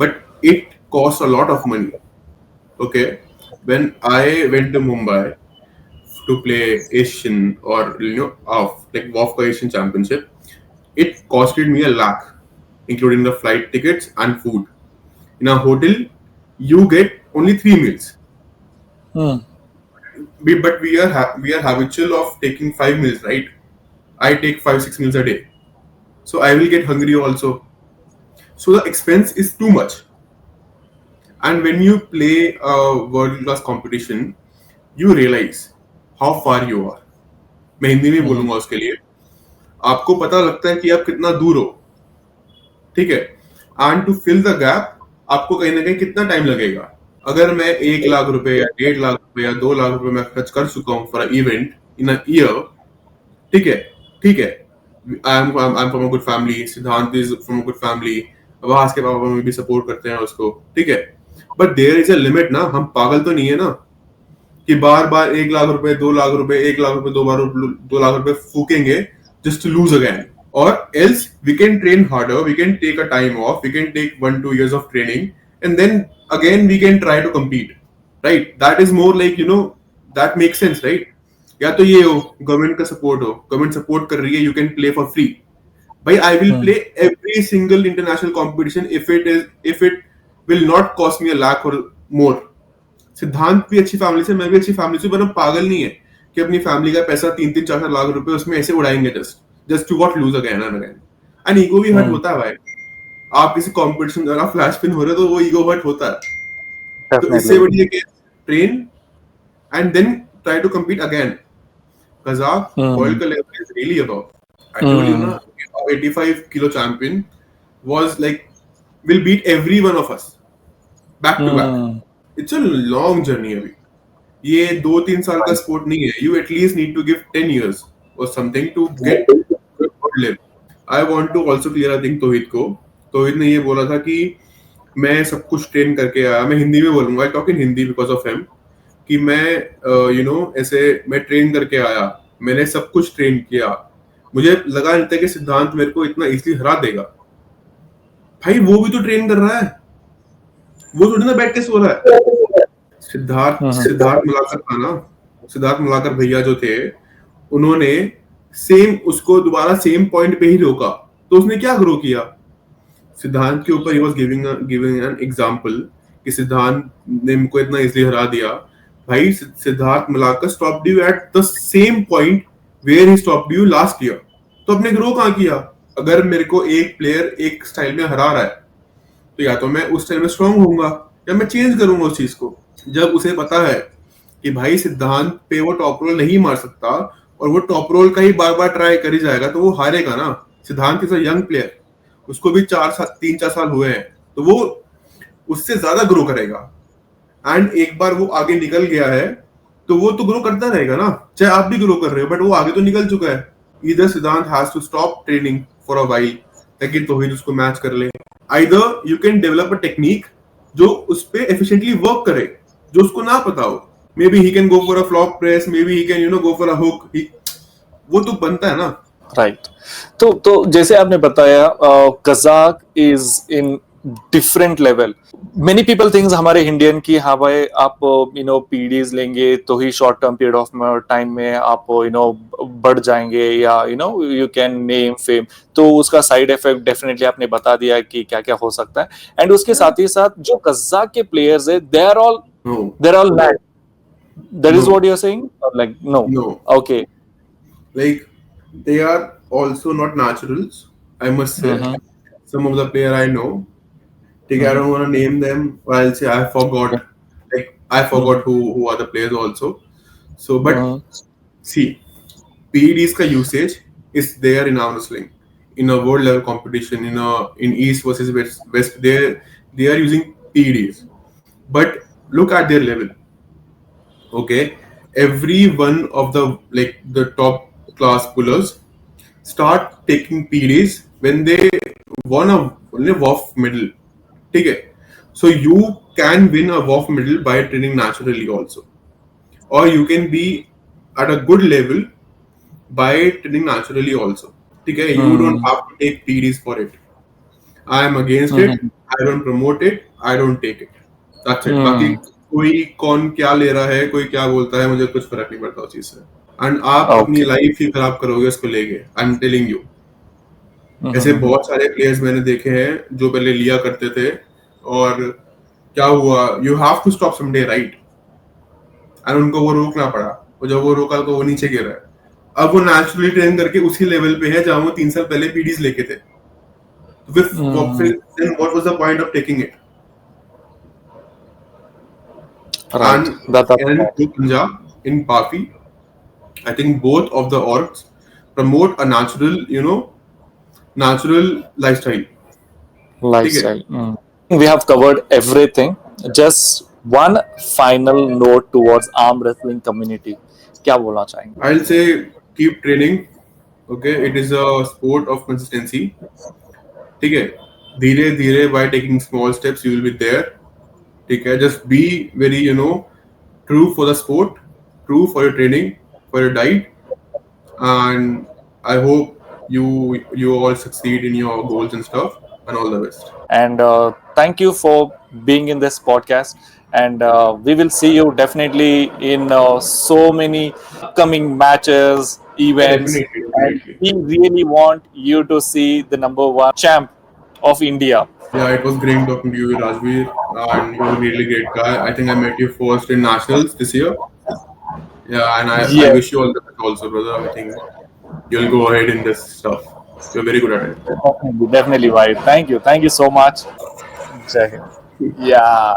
but it cost a lot of money. Okay, when I went to Mumbai to play Asian or off like WAFCA Asian Championship, it costed me a lakh, including the flight tickets and food. In a hotel, you get only 3 meals. Hmm. But we are habitual of taking 5 meals, right? I take 5-6 meals a day, so I will get hungry also. So the expense is too much. And when you play a world class competition, you realize how far you are. मैं हिंदी में Hmm. बोलूंगा उसके लिए. आपको पता लगता है कि आप कितना दूर हो, ठीक है. And to fill the gap आपको कहीं ना कहीं कितना टाइम लगेगा. अगर मैं 1 लाख रुपए या 1.5 लाख रुपए या 2 लाख रुपए मैं खर्च कर चुका हूँ for event in a year, ठीक है, ठीक है. I am from a good family, Siddhant is from a good family, वहां के पापा मम्मी भी सपोर्ट करते हैं उसको, ठीक है. But there is a limit ना. हम पागल तो नहीं है ना कि बार बार 1 लाख रुपए, 2 लाख रुपए, 1 लाख रुपए, 2 लाख रुपए फूकेंगे just to lose again. Or else we can train harder, we can take a time off, we can take 1-2 years of training, and then again we can try to compete, right? That is more like, that makes sense, right? या तो ये हो, government का support हो, government support कर रही है, you can play for free. भाई I will Hmm. Play every single international competition if it will not cost me a lakh or more. सिद्धांत भी अच्छी फैमिली से, मैं भी अच्छी फैमिली से, पर हम पागल नहीं है कि अपनी फैमिली का पैसा 3-4 लाख रुपए उसमें ऐसे उड़ाएंगे just to got lose again and again. And ego भी हर्ट Hmm. होता है भाई. आप किसी कंपटीशन अगर आप फ्लैश पिन हो रहे हो तो वो ईगो हर्ट होता है. तो इससे Definitely. बढ़िया कि train and then try to compete again. Kazakh Hmm. World का level is really above. I told you Hmm. ना, 85 kilo champion was like will beat every one of us back to back. Hmm. It's a long journey अभी. ये 2-3 साल का sport नहीं है. You at least need to give 10 years or something to get good level. I want to also clear a thing तोहिद को. तोहिद ने ये बोला था कि मैं सब कुछ ट्रेन करके आया. मैं हिंदी में बोलूंगा, I talk in Hindi because of him. कि मैं ऐसे मैं ट्रेन करके आया, मैंने सब कुछ ट्रेन किया, मुझे लगा नहीं था कि सिद्धांत मेरे को इतना इजीली हरा देगा. भाई वो भी तो ट्रेन कर रहा है, वो थोड़ी ना बैठ के सो रहा है. सिद्धार्थ Hmm. सिद्धार्थ मलाकर था ना, सिद्धार्थ मलाकर भैया जो थे, उन्होंने सेम उसको दोबारा सेम पॉइंट पे ही रोका. तो उसने क्या ग्रो किया. सिद्धांत के ऊपर ही वाज गिविंग एन एग्जांपल कि सिद्धांत ने हमको इतना इजीली हरा दिया. भाई Siddharth Malakar stopped you at the same point where he stopped you last year. तो अपने ग्रो कहाँ किया. अगर मेरे को एक प्लेयर एक स्टाइल में हरा रहा है तो या तो मैं उस स्टाइल में स्ट्रांग होऊंगा या मैं चेंज करूंगा उस चीज को. जब उसे पता है कि भाई सिद्धांत पे वो टॉप रोल नहीं मार सकता और वो टॉप रोल का ही बार बार ट्राई कर ही जाएगा तो वो हारेगा ना. सिद्धांत इज अ यंग प्लेयर, उसको भी 3-4 साल हुए हैं, तो वो उससे ज्यादा ग्रो करेगा. एंड एक बार वो आगे निकल गया है तो वो तो ग्रो करता रहेगा ना. चाहे आप भी ग्रो कर रहे हो, बट वो आगे तो निकल चुका है. इधर Siddhant has to stop training for a while ताकि तौहीद उसको मैच कर ले. Either you can develop a technique जो उस पे एफिशिएंटली वर्क करे, जो उसको ना पता हो. May be he can go for a flop press, may be he can go for a hook. वो तो बनता है ना. राइट. तो जैसे आपने बताया, Kazakh is in different level. Many people thinks हमारे इंडियन की, हाँ भाई आप पीडीज लेंगे तो ही short term period of time में आप बढ़ जाएंगे या यू कैन नेम फेम. तो उसका साइड इफेक्ट डेफिनेटली आपने बता दिया कि क्या क्या हो सकता है. एंड उसके साथ ही साथ जो कजाक के प्लेयर्स है, they are all No, mad. That is what no, you are saying, like no. no. Okay. Like they are also not naturals, I must say. Some of the player I know, like, I don't want to name them, or I'll say I forgot. Like I forgot who are the players also. So, but see, PEDs ka usage is there in arm wrestling, in a world level competition, in East versus West. They are using PEDs, but look at their level. Okay, every one of the top class pullers start taking PDs when they won a WOF medal. ठीक है. So you can win a WOF medal by training naturally also, or you can be at a good level by training naturally also. ठीक है. You don't have to take PDs for it. I am against it. I don't promote it. I don't take it. That's it. बाकी कोई कौन क्या ले रहा है, कोई क्या बोलता है, मुझे कुछ फर्क नहीं पड़ता उस चीज से. एंड आप अपनी ओके. लाइफ ही खराब करोगे उसको लेके. I am telling you. ऐसे बहुत सारे प्लेयर्स मैंने देखे हैं जो पहले लिया करते थे और क्या हुआ, you have to stop someday right, and उनको वो रोकना पड़ा, और जब वो रोका तो वो नीचे गिर रहा है। अब वो नेचुरली ट्रेन करके उसी लेवल पे है जहां वो 3 साल पहले पीडीज लेके थे, तो फिर then what was the point of taking it? Right. And in Punjab, in Pafi, I think both of the orgs promote a natural, natural lifestyle. ठीक है? Lifestyle. We have covered everything. Just one final note towards arm wrestling community. क्या बोलना चाहेंगे? I'll say keep training. Okay, it is a sport of consistency. ठीक है? धीरे धीरे by taking small steps you will be there. ठीक है? Just be very true for the sport, true for your training, for your diet, and I hope you all succeed in your goals and stuff, and all the best. And thank you for being in this podcast. And we will see you definitely in so many upcoming matches, events. Definitely, And definitely. we really want you to see the number one champ of India. Yeah, it was great talking to you, Rajveer, and you're a really great guy. I think I met you first in nationals this year. Yeah, and I Yes, wish you all the best also, brother. I think you'll go ahead in this stuff. You're very good at it. definitely, definitely, right. Thank you so much. Jai Hind. Yeah.